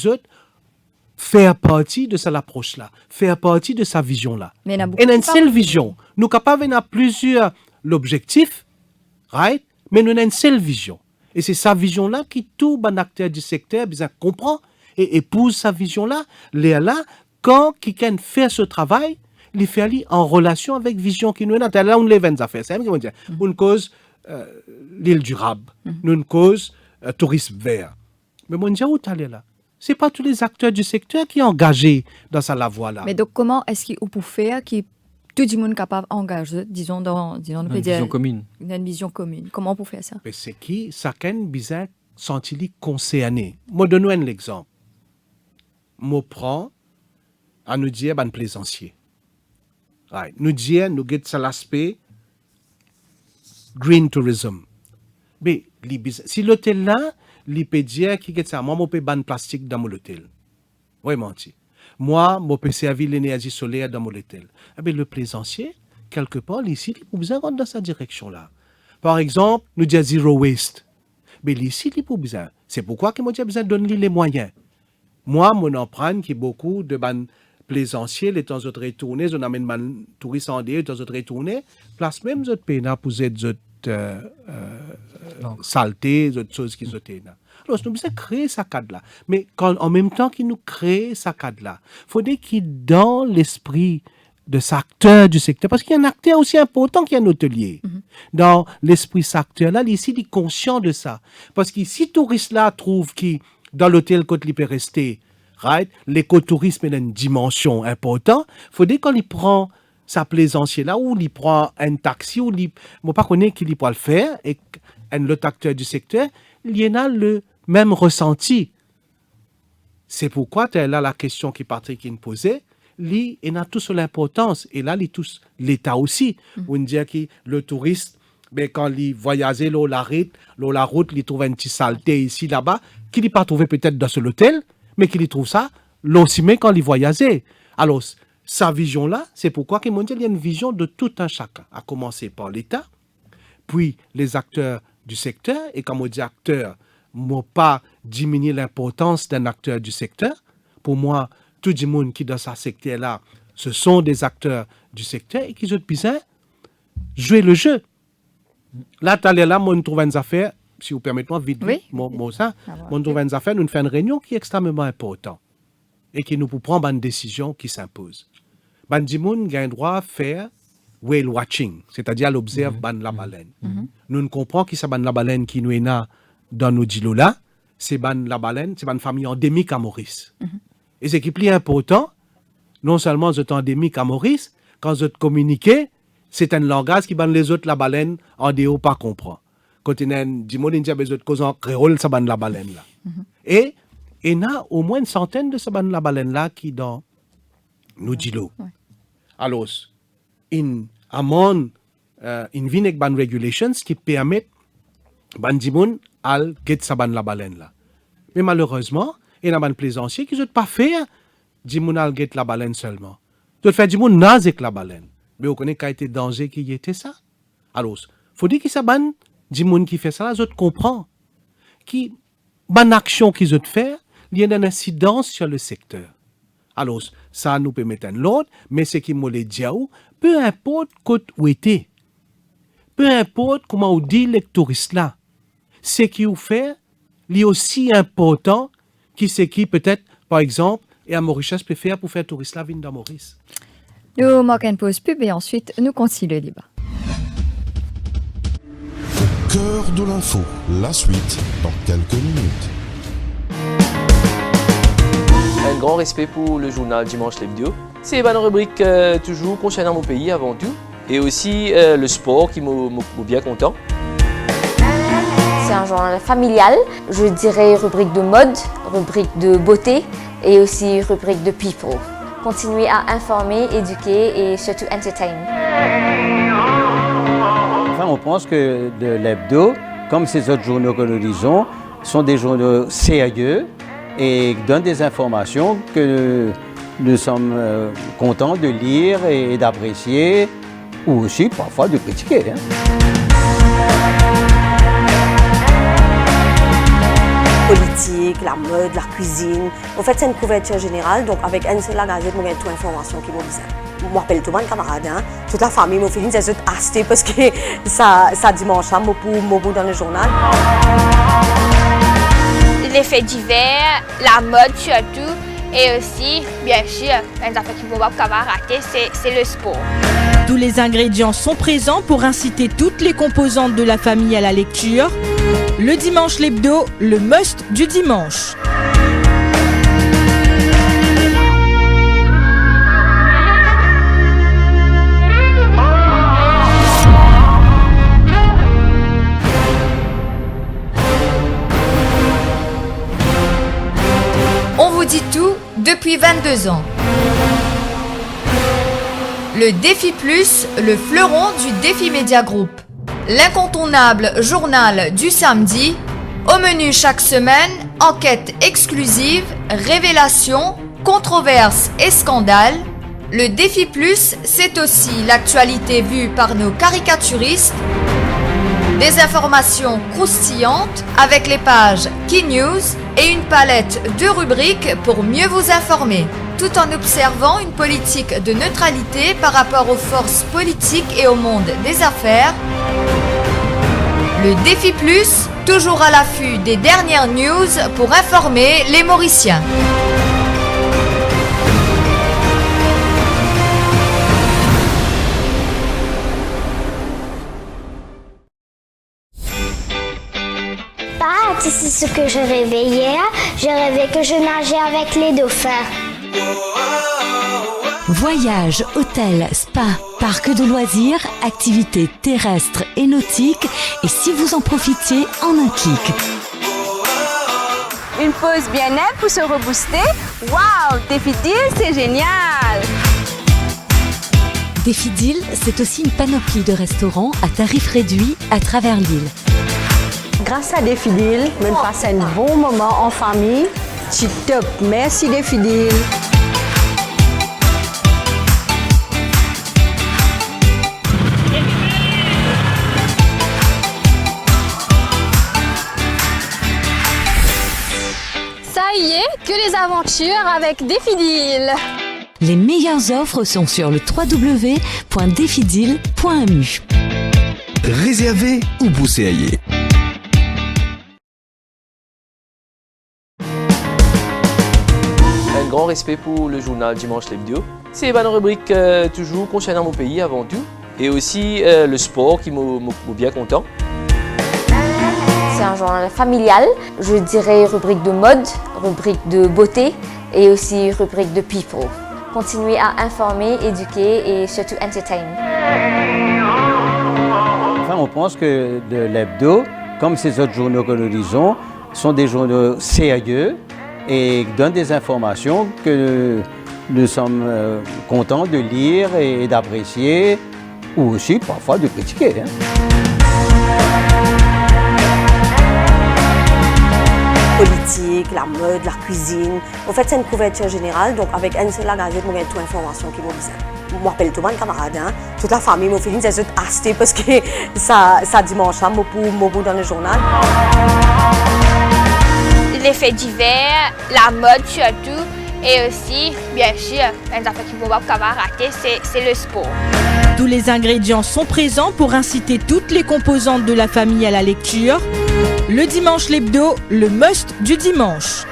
faire partie de cette approche-là, faire partie de sa vision-là. Mais il y en a beaucoup Et une qui seule parlent. vision. Nous sommes capables d'avoir plusieurs objectifs, right? Mais nous avons une seule vision. Et c'est sa vision-là qui tout un acteur du secteur bien comprend et épouse sa vision-là. Là, quand quelqu'un fait ce travail, il fait aller en relation avec vision qui nous est là. Là, on les 20 affaires. C'est ce qu'on dire. Une cause l'île durable, une cause tourisme vert. Mais mon Dieu, où t'allais là? C'est pas tous les acteurs du secteur qui sont engagés dans sa voie-là. Mais donc, comment est-ce qu'il peut faire que tout le monde est capable d'engager, disons, on peut Une dire, vision commune. une vision commune? Comment on peut faire ça? Mais c'est qui, chacun bizarre, senti concerné. Moi, donne-nous un exemple. Moi, prends à nous dire, ben, plaisancier. Right. Nous dire, nous get ça l'aspect green tourism. Mais, si l'hôtel là, il peut dire qui get ça, moi, je peux ban plastique dans mon hôtel. Oui, menti. Moi, je peux servir l'énergie solaire dans mon hôtel. Eh bien, le plaisancier, quelque part, ici, il peut besoin dans cette direction-là. Par exemple, nous disons zero waste. Mais ici, il peut besoin. C'est pourquoi que moi, j'ai besoin de donner les moyens. Moi, mon empreinte, qui est beaucoup de ban plaisanciers, les temps autres retournés, on amène man touristes en dehors, les temps autres retournés, place même autres pays pour cette saleté, d'autres choses qui sont là. Alors, nous devons créer ce cadre-là. Mais en même temps qu'il nous crée ce cadre-là, il faudrait qu'il dans l'esprit de cet acteur du secteur, parce qu'il y a un acteur aussi important qui est un hôtelier. Dans l'esprit de cet acteur-là, ici, il est conscient de ça. Parce que si touriste-là trouve qu'il, dans l'hôtel, quand il peut rester, right, l'écotourisme est une dimension importante, il faudrait qu'on y prend sa plaisancier-là, ou il prend un taxi, ou il, moi, pas connaître qu'il peut le faire, et l'autre acteur du secteur, il y en a le même ressenti. C'est pourquoi, tu as là la question que Patrick nous posait, il a tout sur l'importance, et là, il tous l'État aussi. On dit que le touriste, ben, quand il voyage, la route, il trouve une petite saleté ici, là-bas, qu'il n'a pas trouvé peut-être dans ce hôtel, mais qu'il trouve ça, aussi même quand il voyage. Alors, sa vision-là, c'est pourquoi il y a une vision de tout un chacun, à commencer par l'État, puis les acteurs du secteur, et comme on dit acteurs, moi pas diminuer l'importance d'un acteur du secteur. Pour moi, tout le monde qui est dans ce secteur-là, ce sont des acteurs du secteur et qui ont besoin jouer le jeu. Là, tu là, moi, je trouve une affaire, si vous permettez-moi, vite, Oui. moi, je trouve une affaire, nous faisons une réunion qui est extrêmement importante et qui nous peut prendre une décision qui s'impose. Ben, du monde a un droit à faire whale watching, c'est-à-dire l'observe la baleine. Nous comprenons que c'est la baleine qui nous est là dans nos îlots là, c'est la baleine, c'est une famille endémique à Maurice. Et ce qui est plus important, non seulement c'est endémique à Maurice, quand vous communiquez, c'est un langage qui les autres la baleine en dehors pas comprend. Quand il y a du monde qui a besoin de causes en créole, c'est la baleine là. Et il y a au moins une centaine de ces la baleine là qui dans nos îlots. Alors, in among in vinek ban regulations qui permettent ban dimon al get sa ban la baleine là. Mais malheureusement, il y a ban plaisancier qui ne pas faire dimon al get la baleine seulement. De faire dimon nazek la baleine. Mais on connaît qu'a été danger qui était ça. Alors, faut dire que ça ban dimon qui fait ça, les autres comprend qui ban action qu'ils ont fait, il y a une incidence sur le secteur. Alors, ça nous permet un l'autre, mais ce qui m'a dit, peu importe où était, peu importe comment on dit les touristes là, ce qui vous fait, est aussi important que ce qui peut-être, par exemple, et à Mauritius peut faire pour faire touriste là venir dans Maurice. Nous marquons une pause pub et ensuite nous continuons le débat. Au cœur de l'info, la suite dans quelques minutes. Un grand respect pour le journal Dimanche l'Hebdo. C'est une rubrique toujours concernant mon pays avant tout. Et aussi le sport qui m'a bien content. C'est un journal familial, je dirais rubrique de mode, rubrique de beauté et aussi rubrique de people. continuer à informer, éduquer et surtout entertain. Enfin, on pense que l'hebdo, comme ces autres journaux que nous lisons, sont des journaux sérieux et donnent des informations que nous sommes contents de lire et d'apprécier, ou aussi parfois de critiquer. Politique, la mode, la cuisine. En fait, c'est une couverture générale, donc avec une seule gazette, on a toute l'information qui m'a besoin. Je m'appelle tout le monde camarade, toute la famille, mon fils, c'est acheté parce que ça dimanche, mon bout dans le journal. Les faits divers, la mode surtout, et aussi, bien sûr, une affaire qui ne va pas rater, c'est le sport. Tous les ingrédients sont présents pour inciter toutes les composantes de la famille à la lecture. Le dimanche l'hebdo, le must du dimanche. On vous dit tout depuis 22 ans. Le Défi Plus, le fleuron du Défi Média Group. L'incontournable journal du samedi. Au menu chaque semaine, enquêtes exclusives, révélations, controverses et scandales. Le Défi Plus, c'est aussi l'actualité vue par nos caricaturistes. Des informations croustillantes avec les pages Key News et une palette de rubriques pour mieux vous informer, tout en observant une politique de neutralité par rapport aux forces politiques et au monde des affaires. Le Défi Plus, toujours à l'affût des dernières news pour informer les Mauriciens. C'est ce que je rêvais hier. Je rêvais que je nageais avec les dauphins. Voyages, hôtels, spa, parcs de loisirs, activités terrestres et nautiques, et si vous en profitiez en un clic. Une pause bien-être pour se rebooster. Waouh, Défi Deal, c'est génial! Défi Deal, c'est aussi une panoplie de restaurants à tarifs réduits à travers l'île. Grâce à Défi Deal, on passe un bon moment en famille. C'est top. Merci Défi Deal. Ça y est, que les aventures avec Défi Deal. Les meilleures offres sont sur le www.defideal.mu. Réservez ou bousséaillez. Un grand respect pour le journal Dimanche l'hebdo. C'est une rubrique toujours concernant mon pays avant tout. Et aussi le sport qui m'a bien content. C'est un journal familial, je dirais rubrique de mode, rubrique de beauté et aussi rubrique de people. Continuer à informer, éduquer et surtout entertain. Enfin, on pense que l'hebdo, comme ces autres journaux que nous lisons, sont des journaux sérieux et donnent des informations que nous sommes contents de lire et d'apprécier, ou aussi parfois de critiquer. Politique, la mode, la cuisine. En fait, c'est une couverture générale, donc avec une seule gazette, on a toute l'information qui m'a besoin. Je m'appelle tout le monde camarade, toute la famille, mon fils, c'est acheté parce que ça dimanche, mon bout dans le journal. Les faits divers, la mode surtout, et aussi, bien sûr, une affaire qui ne va pas rater, c'est le sport. Tous les ingrédients sont présents pour inciter toutes les composantes de la famille à la lecture. Le dimanche l'hebdo, le must du dimanche.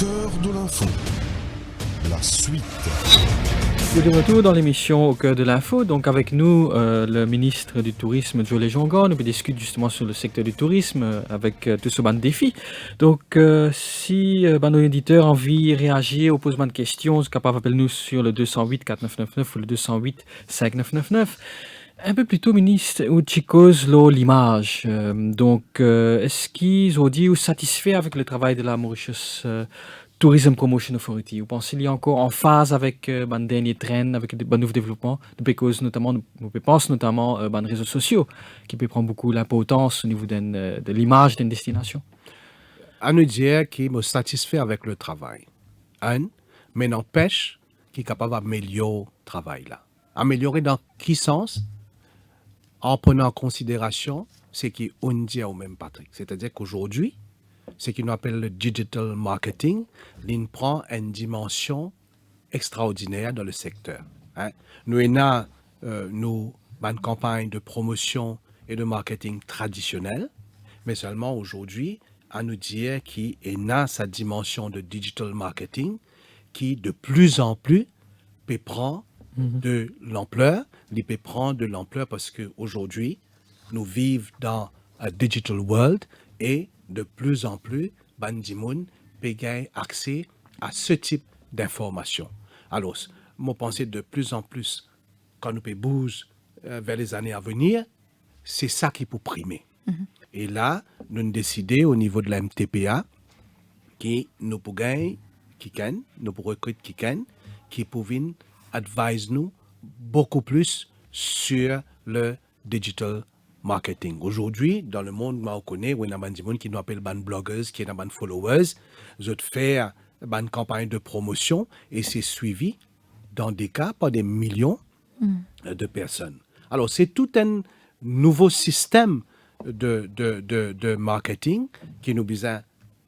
cœur de l'info, la suite. Et de retour dans l'émission Au cœur de l'info, donc avec nous le ministre du Tourisme Joe Lejonga, nous discutons justement sur le secteur du tourisme avec tout ce ban de défis. Donc si nos auditeurs ont envie de réagir ou poser de questions, c'est capable d'appeler nous sur le 208 4999 ou le 208 5999. Un peu plus tôt, ministre, ou Chicos l'image. Est-ce qu'ils ont dit ou satisfait avec le travail de la Mauritius Tourism Promotion Authority? Vous pensez qu'il est encore en phase avec les derniers trends, avec les nouveaux développements, notamment, nous pensons notamment aux réseaux sociaux, qui peut prendre beaucoup l'importance au niveau de l'image d'une destination? À nous dire qu'il me satisfait avec le travail. Mais n'empêche qu'il est capable d'améliorer le travail là. Améliorer dans quel sens? En prenant en considération ce qu'on dit au même Patrick. C'est-à-dire qu'aujourd'hui, ce qu'on appelle le digital marketing, il prend une dimension extraordinaire dans le secteur. Nous avons une campagne de promotion et de marketing traditionnelle, mais seulement aujourd'hui, à nous dire qu'il a sa dimension de digital marketing qui, de plus en plus, peut prendre de l'ampleur. Il peut prendre de l'ampleur parce qu'aujourd'hui, nous vivons dans un digital world et de plus en plus, Bandimoun peut gagner accès à ce type d'informations. Alors, moi, pensais de plus en plus, quand nous pouvons bouger vers les années à venir, c'est ça qui peut primer. Et là, nous avons décidé au niveau de la MTPA que nous pouvons gagner nous pouvons recruter qui pouvons advise nous beaucoup plus sur le digital marketing. Aujourd'hui, dans le monde, on connaît, il y a des gens qui nous appellent des bloggers, qui sont des followers. Ils font une campagne de promotion et c'est suivi, dans des cas, par des millions de personnes. Alors, c'est tout un nouveau système de marketing qui nous besoin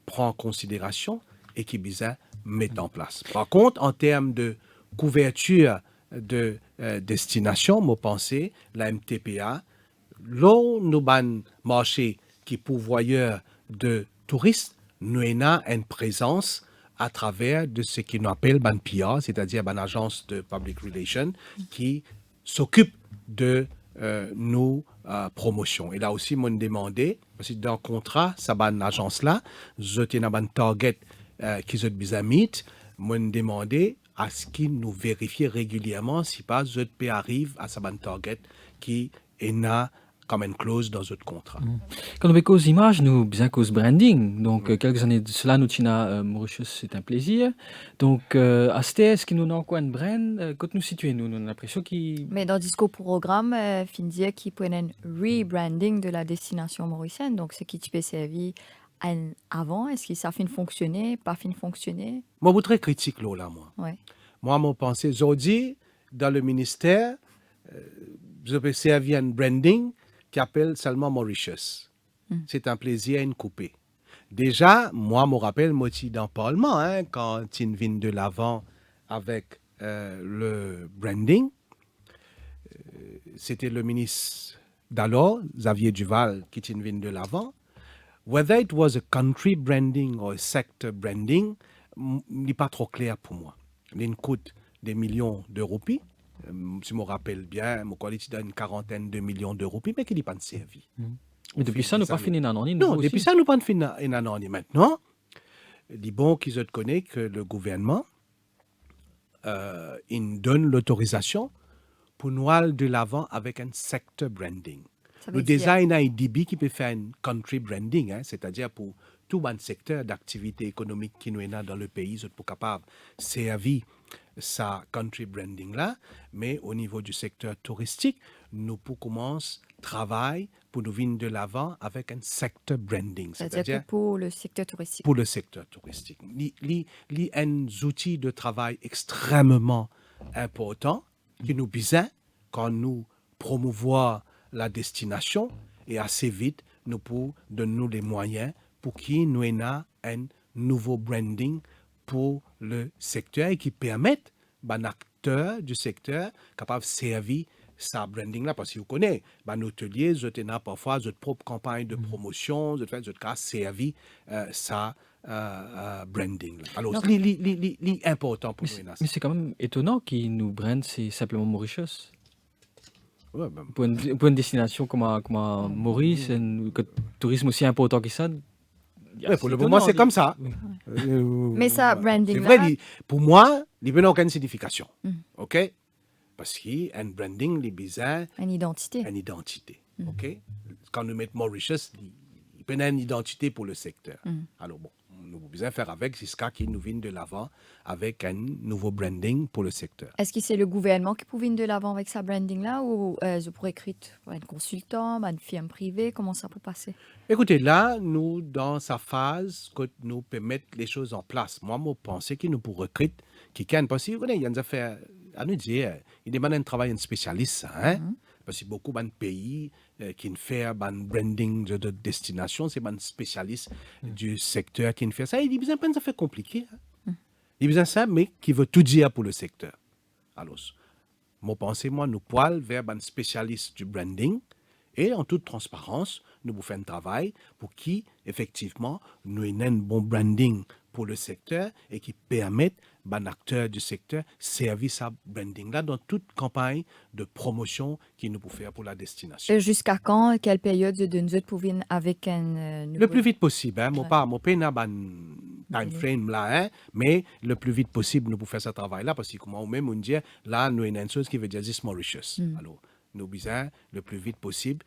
prendre en considération et qui besoin mettre en place. Par contre, en termes de couverture de destination, moi pensais la MTPA, là nous ban marché qui pourvoyeur de touristes, nous avons une présence à travers de ce qu'on appelle ban PR, c'est-à-dire une agence de public relations qui s'occupe de nos promotions. Et là aussi, moi demandé parce que dans le contrat, ça ban agence là, je tiens un target qui se besoin meet, moi demandé à ce qu'ils nous vérifient régulièrement si pas ZP arrive à sa bonne target qui est là comme une clause dans notre contrat. Quand on cause image, nous bien cause branding. Donc quelques années de cela, nous tina Mauritius, c'est un plaisir. Donc à est-ce qu'il nous a encore un brand quand nous situons nous avons l'impression qu'il. Mais dans le discours programme, fin dire qu'il prenait un rebranding de la destination mauricienne. Donc ce qui peut servir avant, est-ce que ça fin fonctionner, pas fin fonctionner? Moi, je suis très critique là, moi. Ouais. Moi, je pense aujourd'hui, dans le ministère, je peux servir un branding qui appelle seulement Mauritius. C'est un plaisir à une coupée. Déjà, moi, je me rappelle, moi, dans le Parlement, quand il vient de l'avant avec le branding, c'était le ministre d'alors, Xavier Duval, qui vient de l'avant. Whether it was a country branding or a sector branding, n'est pas trop clair pour moi. Il coûte des millions de roupies. Si je me rappelle bien, mon qualité donne une quarantaine de millions de roupies, mais qui n'est pas servi. Mais depuis ça, nous pas fini d'annoncer. Non, depuis ça, nous pas fini d'annoncer. Maintenant, il est bon qu'ils connaissent que le gouvernement il donne l'autorisation pour nous aller de l'avant avec un sector branding. Le design a IDB qui peut faire un country branding, c'est-à-dire pour tout un secteur d'activité économique qui nous est dans le pays, nous sommes capables de servir sa country branding là, mais au niveau du secteur touristique, nous pouvons commencer travail pour nous venir de l'avant avec un sector branding. C'est-à-dire que pour le secteur touristique. Pour le secteur touristique. Il y a un outil de travail extrêmement important qui nous besoin quand nous promouvons la destination et assez vite, nous pouvons donner les moyens pour qu'il nous ait un nouveau branding pour le secteur et qui permette un acteur du secteur capable de servir sa branding là parce que vous connaissez nos hôteliers vous avez parfois votre propre campagne de promotion vous faites votre cas servi sa branding. Alors, Donc- c'est important pour nous. Mais c'est quand même étonnant qu'ils nous brandent, c'est simplement Mauritius. Ouais, ben, Pour une destination comme Maurice, que le tourisme aussi important que ça. ouais, pour le moment, c'est comme ça. Mais ça, branding C'est vrai, là- pour moi, il n'y a aucune signification. Mm. OK? Parce qu'un branding, il est bizarre. Une identité. Une identité. OK? Quand nous mettons Mauritius, il peut y avoir une identité pour le secteur. Alors bon, nous avons besoin de faire avec jusqu'à qu'il nous vienne de l'avant avec un nouveau branding pour le secteur. Est-ce que c'est le gouvernement qui peut venir de l'avant avec sa branding là ou je pourrais écrire un consultant, une firme privée, comment ça peut passer? Écoutez, là, nous, dans sa phase, que nous peut mettre les choses en place. Moi, je pense qu'il nous pour recruter quelqu'un, parce qu'il y a des affaires à nous dire, il demande un travail un spécialiste, hein? Parce que beaucoup de pays qui font un branding de destination, c'est un spécialiste du secteur qui fait ça. Il dit, besoin pas de faire compliqué. Hein? Il besoin ça, mais qui veut tout dire pour le secteur. Alors, moi, pensez-moi, nous poils vers un spécialiste du branding. Et en toute transparence, nous vous faisons un travail pour qui, effectivement, nous ayons un bon branding pour le secteur et qui permette aux acteurs du secteur servir à branding-là dans toute campagne de promotion qu'il nous peut faire pour la destination. Jusqu'à quand, quelle période de nous autres pour venir avec un nouveau... Le plus vite possible. Hein. Moi, pas un time frame là, hein, mais le plus vite possible, nous pouvons faire ce travail-là parce que, moi, même, on dit, là, nous avons une chose qui veut dire this Mauritius. Alors, nous besoin le plus vite possible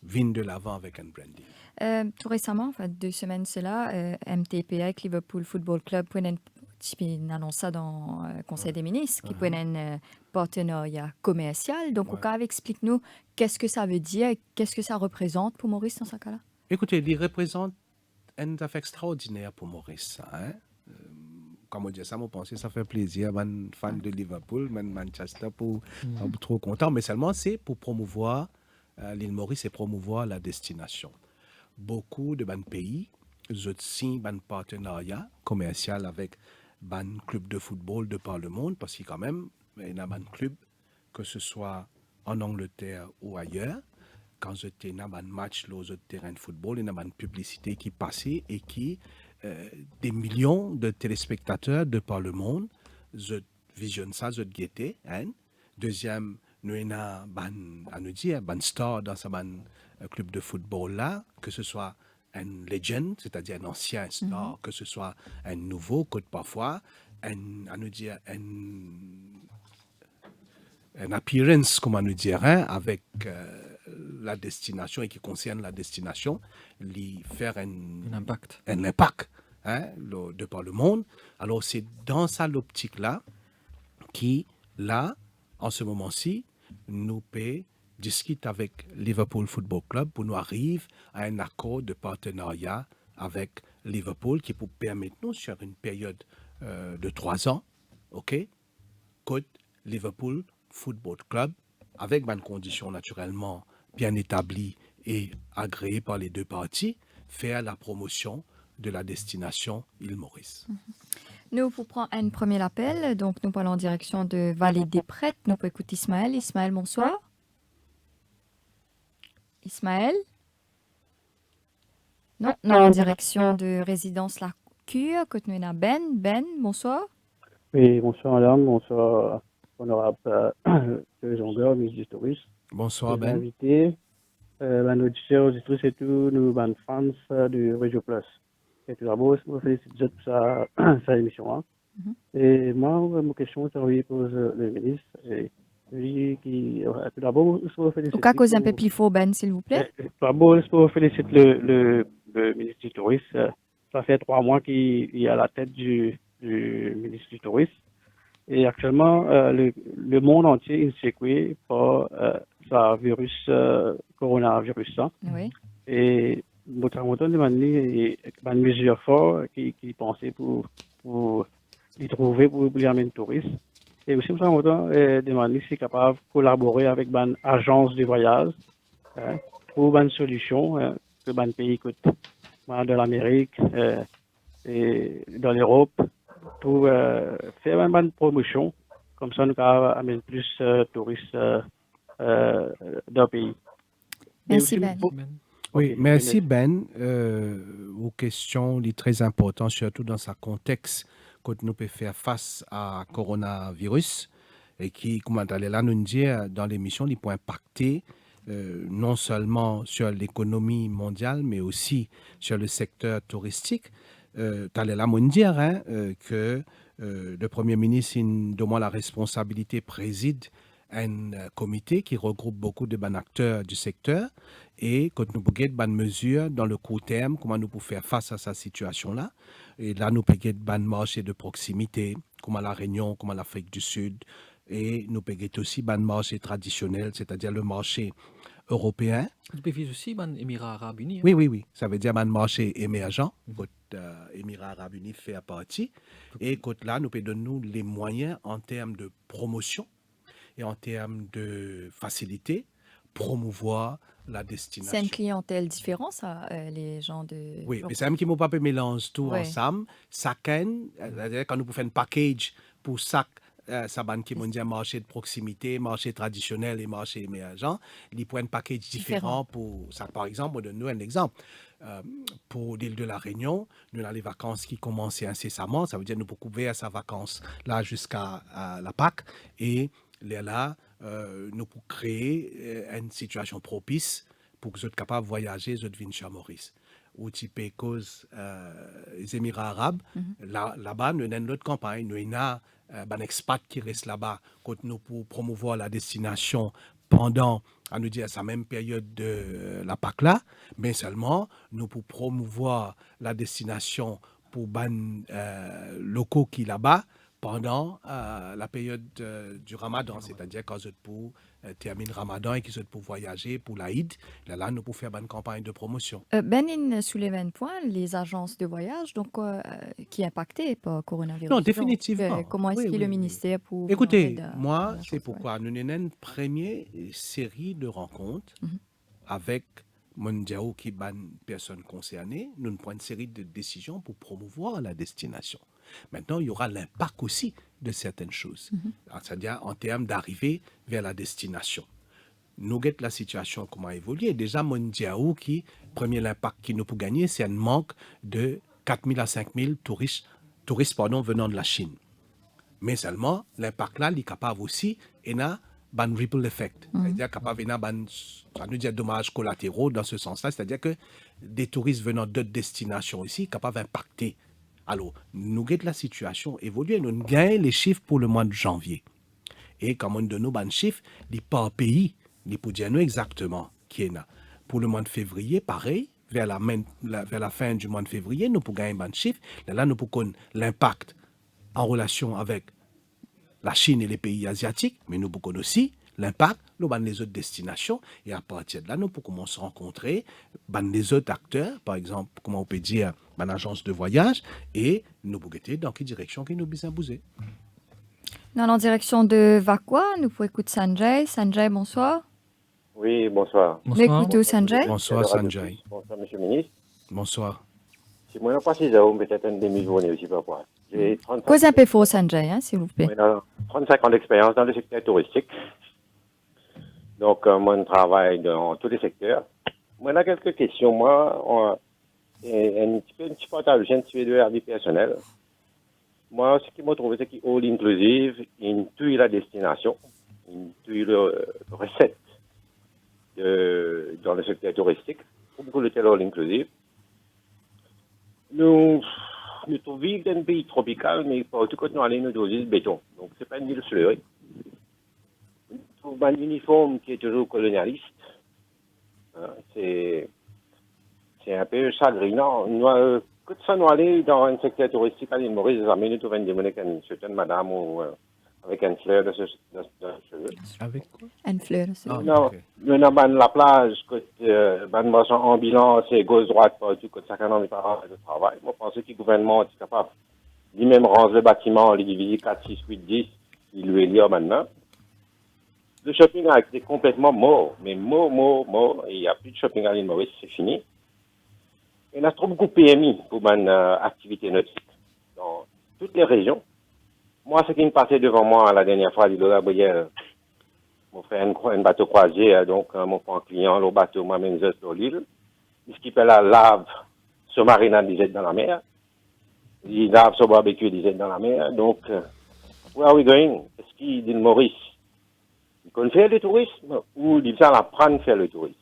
venir de l'avant avec un branding. Tout récemment, enfin 2 semaines cela, MTP avec Liverpool Football Club pour une annonce ça dans le Conseil des ministres qui prennent un partenariat commercial. Donc, au cas, explique-nous qu'est-ce que ça veut dire, qu'est-ce que ça représente pour Maurice dans ce cas-là? Écoutez, il représente un affaire extraordinaire pour Maurice. Hein? Comme on dit ça, moi, pense que ça fait plaisir. Man fan de Liverpool, man Manchester, pour trop content. Mais seulement, c'est pour promouvoir l'île Maurice et promouvoir la destination. Beaucoup de pays signent un partenariat commercial avec un club de football de par le monde, parce qu'il y a quand même un club, que ce soit en Angleterre ou ailleurs. Quand je suis dans un match, sur le terrain de football, il y a une publicité qui passait et qui des millions de téléspectateurs de par le monde, je visionne ça, je guette. Hein. Deuxième, nous avons un star dans ce club de football là, que ce soit un legend, c'est-à-dire un ancien star, que ce soit un nouveau, que parfois un appearance, comment nous dire, hein, avec la destination et qui concerne la destination, lui faire un impact hein, de par le monde. Alors c'est dans ça l'optique-là qui, là, en ce moment-ci, nous peut discuter avec Liverpool Football Club pour nous arriver à un accord de partenariat avec Liverpool qui peut permettre nous, sur une période de 3 ans, OK, que Liverpool Football Club, avec une condition naturellement bien établie et agréée par les deux parties, faire la promotion de la destination île Maurice. Nous, pour prendre un premier appel, donc nous parlons en direction de Vallée des Prêtres. Nous pouvons écouter Ismaël. Ismaël, bonsoir. Ismaël? Non, nous en direction de Résidence La Cure. Côté nous, Ben. Ben, bonsoir. Oui, bonsoir madame, bonsoir honorable Jean-Gard, ministre du Tourisme. Bonsoir Ben. Invité, nos auditeurs, auditrices et tout, nous, les fans du Radio Plus. Et tout d'abord, je vous félicite pour sa émission. Hein. Et moi, ma question est pour le ministre. Et lui qui, tout d'abord, je vous félicite. Au cas cause un peu plus fort, Ben, s'il vous plaît. Tout d'abord, je vous félicite le ministre du Tourisme. Ça fait 3 mois qu'il est à la tête du ministre du Tourisme. Et actuellement, le monde entier est séqué par ce coronavirus. Hein. Oui. Et notamment, il y a une mesure forte qui pensait pour y trouver pour les amener touristes. Et aussi, notamment, demander si capable de collaborer avec une agence de voyage pour une solution que un pays coûte de l'Amérique et dans l'Europe pour faire une promotion. Comme ça, nous pouvons amener plus de touristes dans le pays. Merci, Ben. Oui, Ok, merci Ben. Vos questions sont très importantes, surtout dans ce contexte quand nous pouvons faire face à coronavirus et qui, comme on là nous dit dans l'émission, il peut impacter non seulement sur l'économie mondiale, mais aussi sur le secteur touristique. T'allais là nous dire que le Premier ministre, de moi la responsabilité, préside un comité qui regroupe beaucoup de bons acteurs du secteur et quand nous pouvons bonnes mesures dans le court terme, comment nous pouvons faire face à cette situation-là. Et là, nous pouvons bonnes marchés de proximité, comme à La Réunion, comme à l'Afrique du Sud. Et nous pouvons aussi bonnes marchés traditionnels, c'est-à-dire le marché européen. Vous pouvez aussi les Émirats Arabes Unis. Oui, oui, oui. Ça veut dire un marché émergent, quand Émirats Arabes Unis fait partie. Et quand là, nous pouvons donner les moyens en termes de promotion et en termes de facilité, promouvoir la destination. C'est une clientèle différente, ça, les gens de... Oui, mais c'est même qui ne pas mélanger tout Ouais. ensemble. Chacun, c'est-à-dire quand nous pouvons faire un package pour chaque ça qui dit marché de proximité, marché traditionnel et marché émergent, ils prennent un package différent pour ça. Par exemple, on donne un exemple. Pour l'île de la Réunion, nous avons les vacances qui commencent incessamment. Ça veut dire que nous pouvons couvrir sa vacance là jusqu'à la Pâques. Et là, nous pouvons créer une situation propice pour que vous soyez capables de voyager, vous venir chez Maurice. Ou type cause les Émirats arabes, là-bas, nous avons une autre campagne. Nous avons un expat qui reste là-bas quand nous pour promouvoir la destination pendant, à nous dire, sa même période de la Pâques là, mais seulement nous pour promouvoir la destination pour les locaux qui là-bas pendant la période du Ramadan, c'est-à-dire quand vous pour terminer Ramadan et qu'ils sont pour voyager pour l'Aïd, là nous pouvons faire une campagne de promotion. Benin soulève un point, les agences de voyage, donc qui impactées par le coronavirus. Non, définitivement. Donc, comment est-ce que le ministère pour... Écoutez, moi, c'est pourquoi nous avons une première série de rencontres avec Mondiao qui ban personnes concernées. Nous prenons une série de décisions pour promouvoir la destination. Maintenant, il y aura l'impact aussi de certaines choses, c'est-à-dire en termes d'arrivée vers la destination. Nous regardons la situation, comment évoluer. Déjà, Mondiao, premier impact qui nous peut gagner, c'est un manque de 4 000 à 5 000 touristes venant de la Chine. Mais seulement, l'impact là, il est capable aussi, et a un ripple effect. C'est-à-dire capable ça nous dit dommages collatéraux dans ce sens-là, c'est-à-dire que des touristes venant d'autres destinations ici, capables d'impacter. Alors, nous regardons la situation évoluer. Nous gagnons les chiffres pour le mois de janvier. Et comme on donne nos chiffres, les par pays, les pour dire nous exactement qui est là. Pour le mois de février, pareil, vers la fin du mois de février, nous pouvons gagner un chiffre. Là, nous pouvons connaître l'impact en relation avec la Chine et les pays asiatiques, mais nous pouvons aussi l'impact dans les autres destinations. Et à partir de là, nous pouvons commencer à rencontrer les autres acteurs, par exemple, comment on peut dire, une agence de voyage, et nous pouvons être dans quelle direction nous besoin bouger. Dans la direction de Vakwa, nous pouvons écouter Sanjay. Sanjay, bonsoir. Oui, bonsoir. Nous écoutons Sanjay. Bonsoir, Sanjay. Bonsoir, monsieur le ministre. Bonsoir. Si moi, je n'ai pas 6 heures, peut-être une demi-journée aussi, parfois. J'ai 35 Cause un peu faux, Sanjay, s'il vous plaît. 35 ans d'expérience dans le secteur touristique. Donc, moi, je travaille dans tous les secteurs. Moi, j'ai quelques questions. Moi, un petit partage, un petit peu de la vie personnelle. Moi, ce qui m'a trouvé, c'est qu'il all inclusive, il tue la destination, il tue la recette dans le secteur touristique. Pour le tel all inclusive. Nous vivons dans un pays tropical, mais partout quand nous allons, nous devons le béton. Donc, ce n'est pas une ville fleurie. Nous trouvons un uniforme qui est toujours colonialiste. C'est un peu chagrinant. Quand nous allons dans un secteur touristique à l'île Maurice, nous trouvons des monnaies une certaine madame ou avec une fleur de cheveux. Avec quoi? Une fleur de cheveux. Nous avons la plage, quand nous marchons en bilan, c'est gauche-droite, partout, quand chacun n'a pas de travail. Moi, je pense que le gouvernement est capable lui-même range le bâtiment, les diviser 4, 6, 8, 10, il lui est lié maintenant. Le shopping a été complètement mort, mais mort. Il n'y a plus de shopping à l'île Maurice, c'est fini. Il y a trop beaucoup de PMI pour une activité nautique dans toutes les régions. Moi, ce qui me passait devant moi la dernière fois, il a fait un bateau croisière, donc mon prend un client, le bateau, moi-même, je sur l'île. ce qui fait la lave sous-marine dans la mer. Il lave son barbecue dans la mer. Donc, where are we going? Est-ce qu'il dit Maurice? Il connaît faire le tourisme ou il va apprendre à faire le tourisme?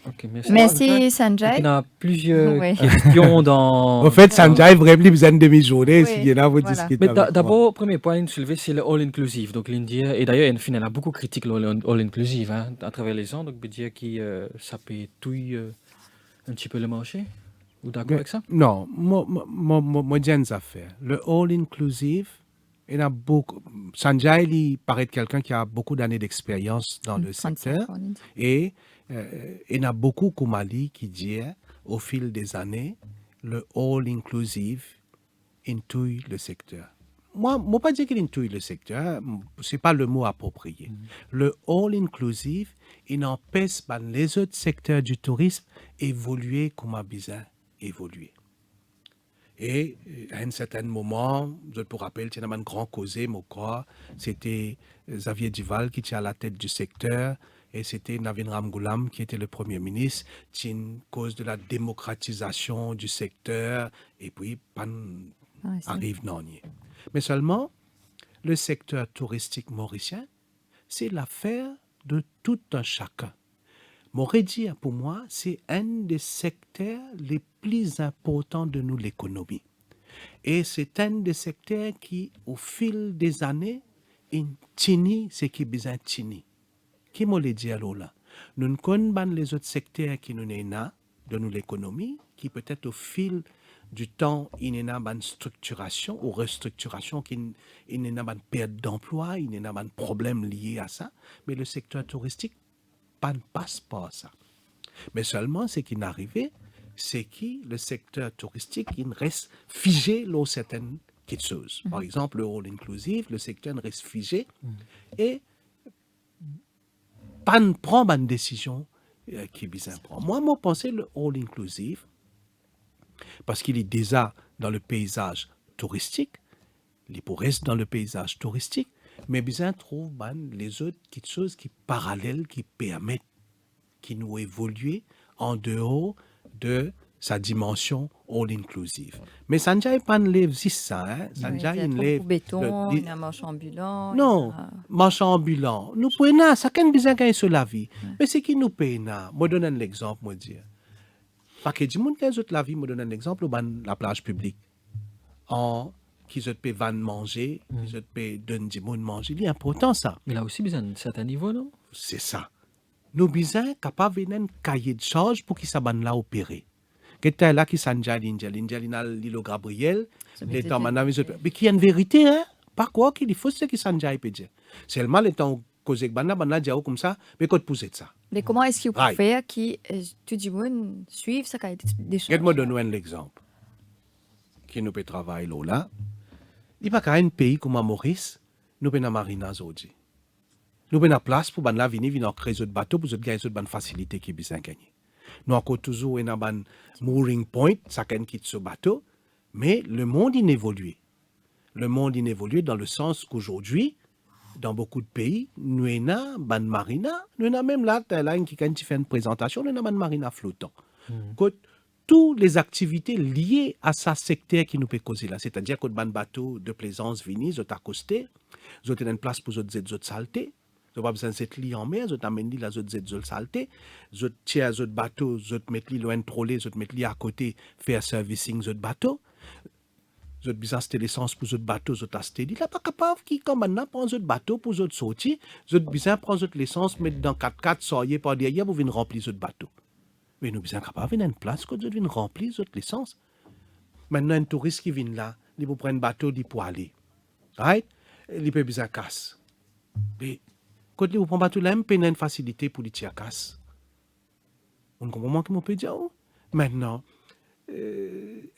Ok, merci Sanjay. Il y a plusieurs questions dans... En fait, Sanjay vraiment besoin de demi-journée s'il y en a vous discuter. Mais d'abord, premier point soulevé, c'est le all-inclusive. Donc l'Indie, et d'ailleurs, il y a beaucoup de critiques all-inclusive à travers les ans. Donc, je veux dire que ça peut touiller un petit peu le marché. Vous d'accord avec ça? Non, moi, j'ai une affaire. Le all-inclusive, il y a beaucoup. Sanjay, il paraît quelqu'un qui a beaucoup d'années d'expérience dans le secteur. Et il y a beaucoup Koumali qui disent, au fil des années, le all-inclusive intouille le secteur. Moi, je ne pas dire qu'il intouille le secteur, ce n'est pas le mot approprié. Le all-inclusive, il empêche les autres secteurs du tourisme évoluer comme a besoin évoluer. Et à un certain moment, je te rappelle, il y a un grand causé, c'était Xavier Duval qui était à la tête du secteur, et c'était Navin Ramgoolam qui était le Premier ministre. C'est une cause de la démocratisation du secteur, et puis, arrive non. Mais seulement, le secteur touristique mauricien, c'est l'affaire de tout un chacun. Morédia, pour moi, c'est un des secteurs les plus importants de nous, l'économie. Et c'est un des secteurs qui, au fil des années, tini ce qui est besoin tini. Qui m'a dit alors là? Nous ne connaissons pas les autres secteurs qui nous sont de nous l'économie, qui peut-être au fil du temps, il y a une structuration ou restructuration, il y a une perte d'emploi, il y a un problème lié à ça. Mais le secteur touristique, ne passe pas ça. Mais seulement ce qui est arrivé, c'est que le secteur touristique il reste figé dans certaines choses. Par exemple, le all-inclusive, le secteur reste figé et pas ne prend pas une décision qui est bien prendre. Moi, je pense que le all-inclusive, parce qu'il est déjà dans le paysage touristique, il reste dans le paysage touristique, mais bien trouve les autres choses qui parallèles, qui permettent, qui nous évoluer en dehors de sa dimension all-inclusive. Mais Sanjay pas lève ça, hein? Sanjay il lève béton, il y a un marchand ambulant. Non, marchand ambulant. Nous pouvons ça quand besoin gagner sur la vie. Mais c'est qui nous paye na. Moi donne un exemple, moi dire. Parce que du monde les autres la vie, moi donne un exemple la plage publique. Qui se peut van manger, qui se peut donner du monde manger. Il est important ça. Mais là aussi besoin d'un certain niveau, non? C'est ça. Nous besoin capable d'un cahier de charge pour qu'il s'abonne là opérer. Qu'est-ce là qui s'enjaille l'India, Lilo Gabriel, les temps maintenant, mais qui a une vérité, hein? Pas quoi qu'il faut ce qui s'enjaille peut dire. Seulement les temps causé banna diao comme ça, mais quand pousser ça. Mais comment est-ce qu'il peut faire qui tout le monde suive ça cahier de charge? Moi donne un exemple. Qui nous peut travailler là. Il n'y a pas un pays comme Maurice, nous avons une marina aujourd'hui. Nous avons une place pour la venir créer des bateaux pour gagner des facilités qui sont gagnées. Nous avons toujours un mooring point, chacun quitte ce bateau, mais le monde évolue. Le monde évolue dans le sens qu'aujourd'hui, dans beaucoup de pays, nous avons une marina, nous avons même là, qui quand tu fais une présentation, nous avons une marina flottant. Toutes les activités liées à ce secteur qui nous peut causer là, c'est-à-dire que ban bateau de plaisance vini, ils ont accosté, ils ont une place pour les autres saletés, ils n'ont pas besoin de cette ligne en mer, ils ont amené les autres saletés, ils ont tiré les autres bateaux, ils ont mis les loin troller, ils ont mis les à côté, faire servicing les autres bateaux, ils ont besoin de l'essence pour les autres bateaux, ils ont acheté, ils sont pas capables qui comme maintenant prendre les autres bateaux pour les autres sortir, ils ont besoin de prendre l'essence, mettre dans 4x4, sortir par derrière pour venir remplir les autres bateaux. Mais nous sommes capables d'une place que nous devons remplir notre licence. Maintenant, un touriste qui vient là, il peut prendre un bateau, il peut aller. Right? Il peut besoin de casse. Mais quand il prend un bateau là, il peut une facilité pour lui tirer casse. On comprend comment on peut dire? Maintenant,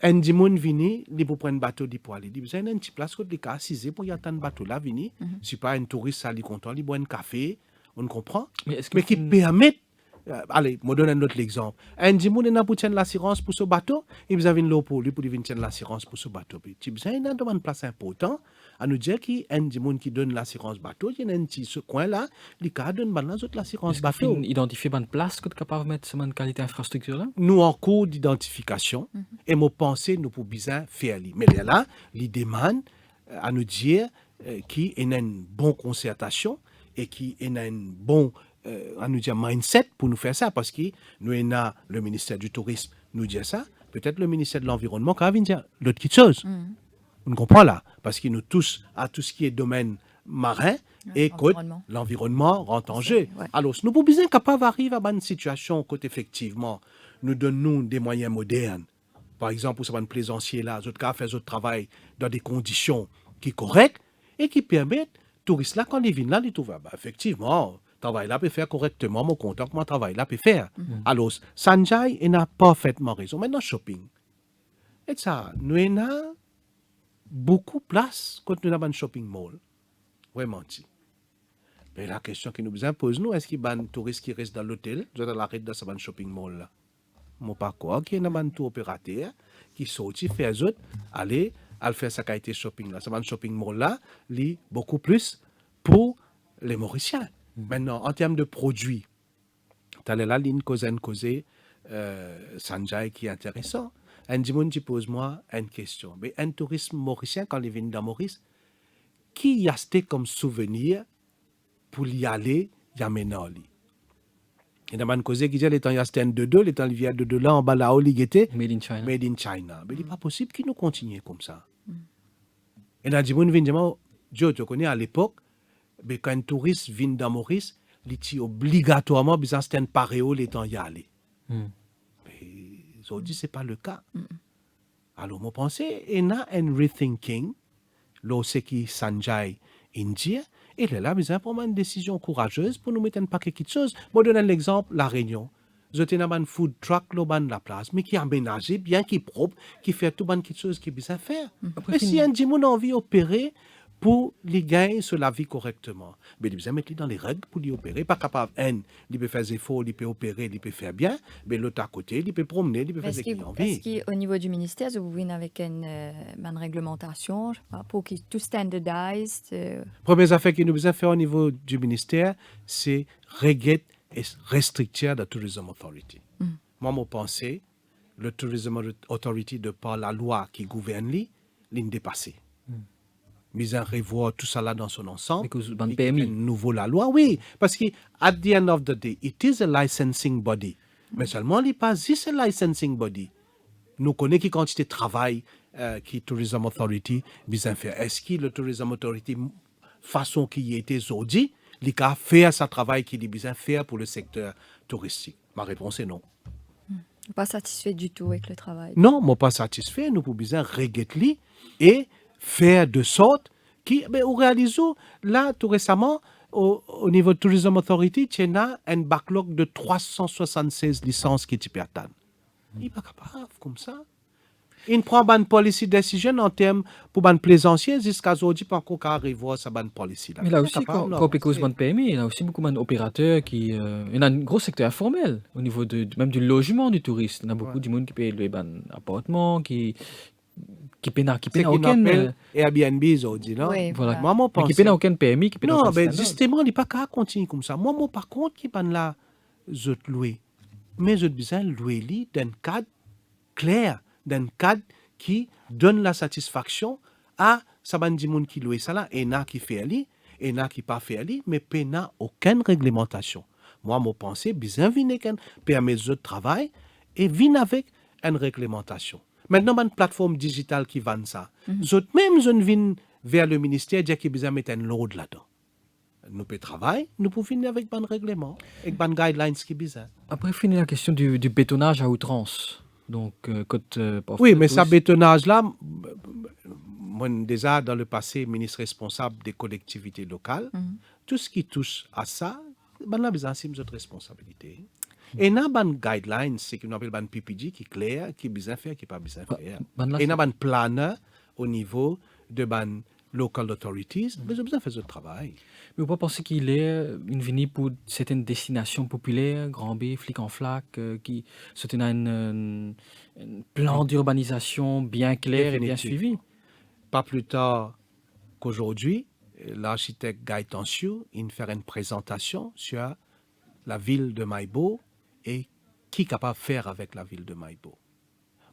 un dimon vient, il peut prendre un bateau, il peut aller. Il besoin d'une petite place, quand il est assisé pour y attendre un bateau là, venir. Si pas un touriste, ça lui content, il boit un café, on comprend. Mais qui permet. Allez, je donne un autre exemple. Un dimon n'a pas de l'assurance pour ce bateau, il vous avez une l'eau pour lui pour venir l'assurance pour ce bateau. Tu as besoin d'une place importante à nous dire qu'il y a des gens qui donnent l'assurance bateau, il y a un petit ce coin-là, les cas donnent l'assurance Est-ce bateau. qu'il faut identifier une place que tu es capable de mettre sur une qualité infrastructure là? Nous en cours d'identification, et mon pensée, nous pouvons bien faire. Mais là, ils demandent à nous dire qu'il y a une bonne concertation et qu'il y a une bonne à nous dire mindset pour nous faire ça, parce que nous avons le ministère du Tourisme nous dit ça, peut-être le ministère de l'Environnement qui va venir dire l'autre petite chose. On comprend là, parce que nous tous, à tout ce qui est domaine marin et côte, l'environnement rentre en jeu. Ouais. Alors, nous pouvons bien capables d'arriver à une situation où effectivement, nous donnons des moyens modernes. Par exemple, pour ce plaisancier là, d'autres cas faire d'autres travail dans des conditions qui sont correctes et qui permettent touristes là, quand ils viennent là, ils trouvent, effectivement, travail là peut faire correctement, mon content, comment travail là peut faire. Alors, Sanjay, il a parfaitement raison. Maintenant, shopping. Et ça, nous avons beaucoup de place quand nous avons un shopping mall. Vraiment dit. Mais la question qui nous impose, nous, est-ce qu'il y a des touristes qui restent dans l'hôtel, dans l'arrêt de ce shopping mall là? Moi, pas quoi, qu'il y a un tour opérateur qui sortit, fait les autres, aller faire sa qualité shopping là. Ce shopping mall là, il beaucoup plus pour les Mauriciens. Maintenant, en termes de produits, tu as la ligne causée, Sanjay, qui est intéressant. Un monde qui pose moi une question. Mais un touriste mauricien, quand il vient dans Maurice, qui y a acheté comme souvenir pour y aller, y a maintenant lui. Il y a un causé qui dit les temps y a acheté un de deux, les temps il vient de deux là en bas là où il était. Made in China. Made in China. Mais il n'est pas possible qu'il nous continue comme ça. Et dans le monde vient dire, Dieu, tu connais à l'époque. Mais quand un touriste vient dans Maurice, il est obligatoirement besoin de paréo les temps y aller. Mais aujourd'hui, ce n'est pas le cas. Alors, moi, je pense qu'il y a un rethinking, là, c'est qui Sanjay Indien, et là, besoin de prendre une décision courageuse pour nous mettre un paquet de choses. Moi, je donne l'exemple, La Réunion. Je tenais un food truck, là, dans la place, mais qui est aménagé, bien, qui est propre, qui fait tout de choses qui est besoin de faire. Mais si un Jimon a envie d'opérer, pour les gagner sur la vie correctement. Mais il besoin mettre dans les règles pour les opérer. Pas capable, il peut faire des efforts, il peut opérer, il peut faire bien, mais l'autre à côté, il peut promener, il peut faire ce qu'il a envie. Est-ce qu'au niveau du ministère, vous venez avec une réglementation pour que tout standardised? Première affaire qu'il nous besoin faire au niveau du ministère, c'est régler et restricter la Tourism Authority. Moi, mon pensée, le Tourism Authority, de par la loi qui gouverne, l'est dépassée. Mise en revoir tout ça là dans son ensemble. Nouveau la loi, oui. Parce que, at the end of the day, it is a licensing body. Mais seulement, il n'est pas juste un licensing body. Nous connaissons qui quantité de travail qui Tourism Authority besoin faire. Est-ce que le Tourism Authority, façon qui était aujourd'hui, il a fait ce travail qu'il a besoin faire pour le secteur touristique? Ma réponse est non. Pas satisfait du tout avec le travail. Non, moi pas satisfait. Nous pouvons besoin régler et faire de sorte qu'on réalise là tout récemment au niveau de Tourism Authority, il y a un backlog de 376 licences qui est perdu. Il n'est pas capable comme ça. Il prend une policy decision en termes pour un plaisancier jusqu'à aujourd'hui pas encore arriver à sa bonne policy là. Mais là aussi quand on cause de PMI, il y a aussi beaucoup d'opérateurs qui il y a un gros secteur informel au niveau même du logement du touriste. Il y a beaucoup de monde qui paye les appartements qui n'a aucun Airbnb aujourd'hui là. Oui, voilà. Moi pense qui n'a aucun PMI qui non mais justement il n'est pas qu'à continuer comme ça. Moi par contre qui pas là je louer mais je besoin louer lui d'un cadre clair, d'un cadre qui donne la satisfaction à ça ban di monde qui loue ça là et n'a qui fait ali et n'a qui pas fait ali mais pe n'a aucune réglementation. Moi mon pensée besoin venir qu'un permet de travail et vient avec une réglementation. Maintenant, une plateforme digitale qui vend ça. Même je viens vers le ministère, dire qu'il y a besoin de mettre un load là-dedans. Nous pouvons travailler, nous pouvons venir avec un règlement, avec un guidelines qui est besoin. Après, finir la question du bétonnage à outrance. Donc, oui, mais ça bétonnage-là, moi, déjà, dans le passé, ministre responsable des collectivités locales, tout ce qui touche à ça, ben là, besoin de notre responsabilité. Et il y a un guidelines, c'est qu'on appelle un PPG qui est clair, qui est bien fait, qui n'est pas bien fait. Et il y a un planner au niveau de local authorities, mais ils ont besoin de faire ce travail. Mais vous ne pensez qu'il est une venue pour certaines destinations populaires, Grand B, Flic en Flac, qui sont un plan d'urbanisation bien clair et bien suivi? Pas plus tard qu'aujourd'hui, l'architecte Gaëtan Siou, il fait une présentation sur la ville de Maïbo et qui est capable de faire avec la ville de Maïbo.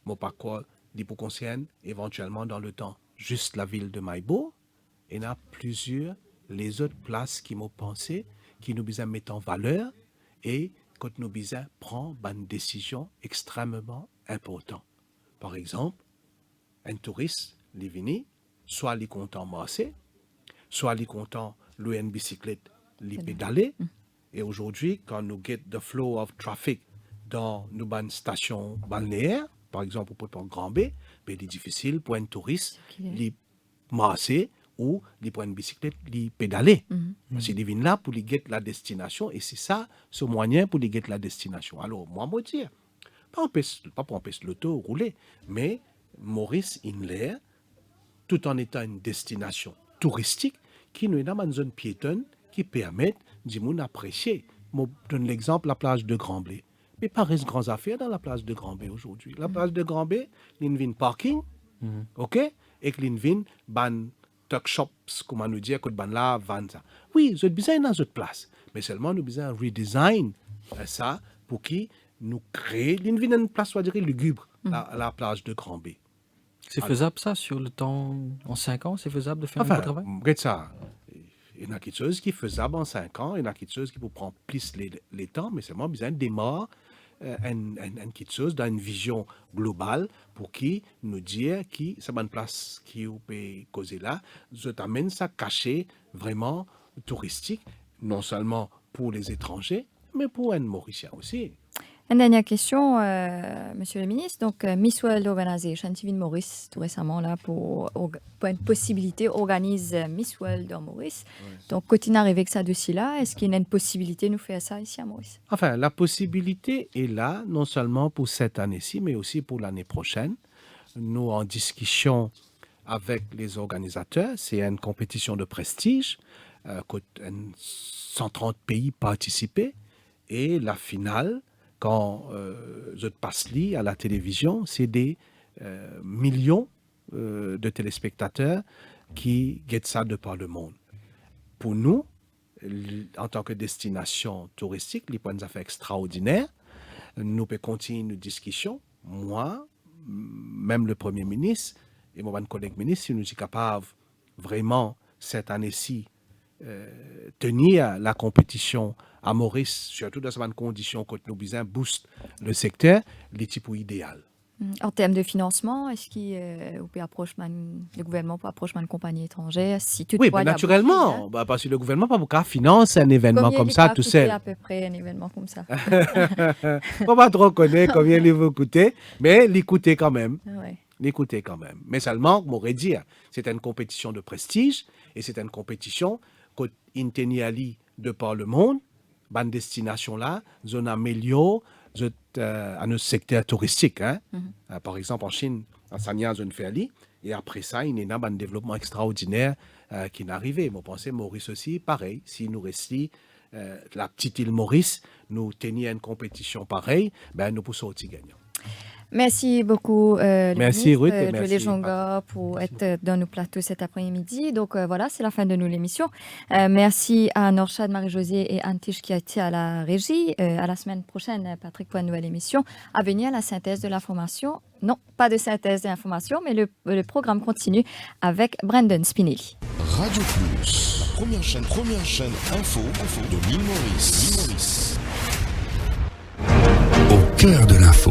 Moi, par quoi, pour concerne éventuellement dans le temps juste la ville de Maïbo, il y a plusieurs les autres places qui m'ont pensé, qui nous besoin mettre en valeur et quand nous besoin prendre une décision extrêmement importante. Par exemple, un touriste, il vient, soit il content marcher, soit il content louer une bicyclette, il pédaler. Et aujourd'hui, quand nous get the flow of traffic dans nos stations balnéaires, par exemple pour Grand B, il est difficile pour un touriste de marcher ou de prendre une bicyclette, de pédaler. Parce qu'il vient là pour lui get la destination et c'est ça, ce moyen pour lui get la destination. Alors, moi, je dis, pas pour empêcher l'auto rouler, mais Maurice Inler, tout en étant une destination touristique, qui nous est dans une zone piétonne qui permet d'apprécier. Je donne l'exemple, la plage de Grand Blé. Mais pas reste grandes affaires dans la plage de Grand B aujourd'hui. La plage de Grand B, il y a un parking, ok? Et qu'il y a un tuck shops, comment nous dire, que ban là, vendre ça. Oui, vous avez besoin dans cette place. Mais seulement, nous avons besoin de redesign ça pour qui nous créer, il y a une place, on va dire, lugubre, la plage de Grand B. C'est faisable ça sur le temps, en 5 ans, c'est faisable de faire un travail? Regarde ça. Il y a quelque chose qui est faisable en 5 ans, il y a quelque chose qui peut prendre plus les temps, mais seulement besoin de démarrer quelque chose dans une vision globale pour qui nous dire qui c'est une place qui peut causer là, je t'amène ça caché vraiment touristique, non seulement pour les étrangers, mais pour un Mauricien aussi. Une dernière question, Monsieur le ministre. Donc, Miss World Organization, TV de Maurice, tout récemment, là, pour une possibilité, organise Miss World en Maurice. Ouais. Donc, quand il arrive avec ça dessus là, est-ce qu'il y a une possibilité de nous faire ça ici à Maurice? Enfin, la possibilité est là, non seulement pour cette année-ci, mais aussi pour l'année prochaine. Nous, en discussion avec les organisateurs, c'est une compétition de prestige, 130 pays participaient, et la finale, quand je passe à la télévision, c'est des millions de téléspectateurs qui guettent ça de par le monde. Pour nous, en tant que destination touristique, les points d'affaires extraordinaires, nous pouvons continuer nos discussions. Moi, même le Premier ministre et mon collègue ministre, si nous sommes capables vraiment cette année-ci tenir la compétition à Maurice, surtout dans certaines conditions que nous besoin boost le secteur, les types idéal. En termes de financement, est-ce qu'il peut approcher le gouvernement pour approcher une compagnie étrangère si oui, mais naturellement, parce que le gouvernement pas beaucoup finance un événement comme ça tout seul. À peu près un événement comme ça. On va pas trop connaître combien il va coûter, mais l'écouter quand même. Ouais. L'écouter quand même. Mais seulement, m'aurait dit, c'est une compétition de prestige et c'est une compétition que Inteniali de par le monde, bonne destination là, zone améliore à notre secteur touristique. Hein? Par exemple, en Chine, en Sanya, zone Ferli, et après ça, il y a un développement extraordinaire qui est arrivé. Moi, je pense Maurice aussi, pareil. Si nous restons la petite île Maurice, nous tenions une compétition pareille, ben, nous pouvons sortir gagnants. Merci beaucoup, merci Ruth, Jolie Jonga, pour être dans nos plateaux cet après-midi. Donc voilà, c'est la fin de nous l'émission. Merci à Norchad, Marie-Josée et Antiche qui a été à la régie. À la semaine prochaine, Patrick, pour une nouvelle émission. À venir, la synthèse de l'information. Non, pas de synthèse de l'information, mais le programme continue avec Brandon Spinelli. Radio Plus, première chaîne info de l'île Maurice. Au cœur de l'info.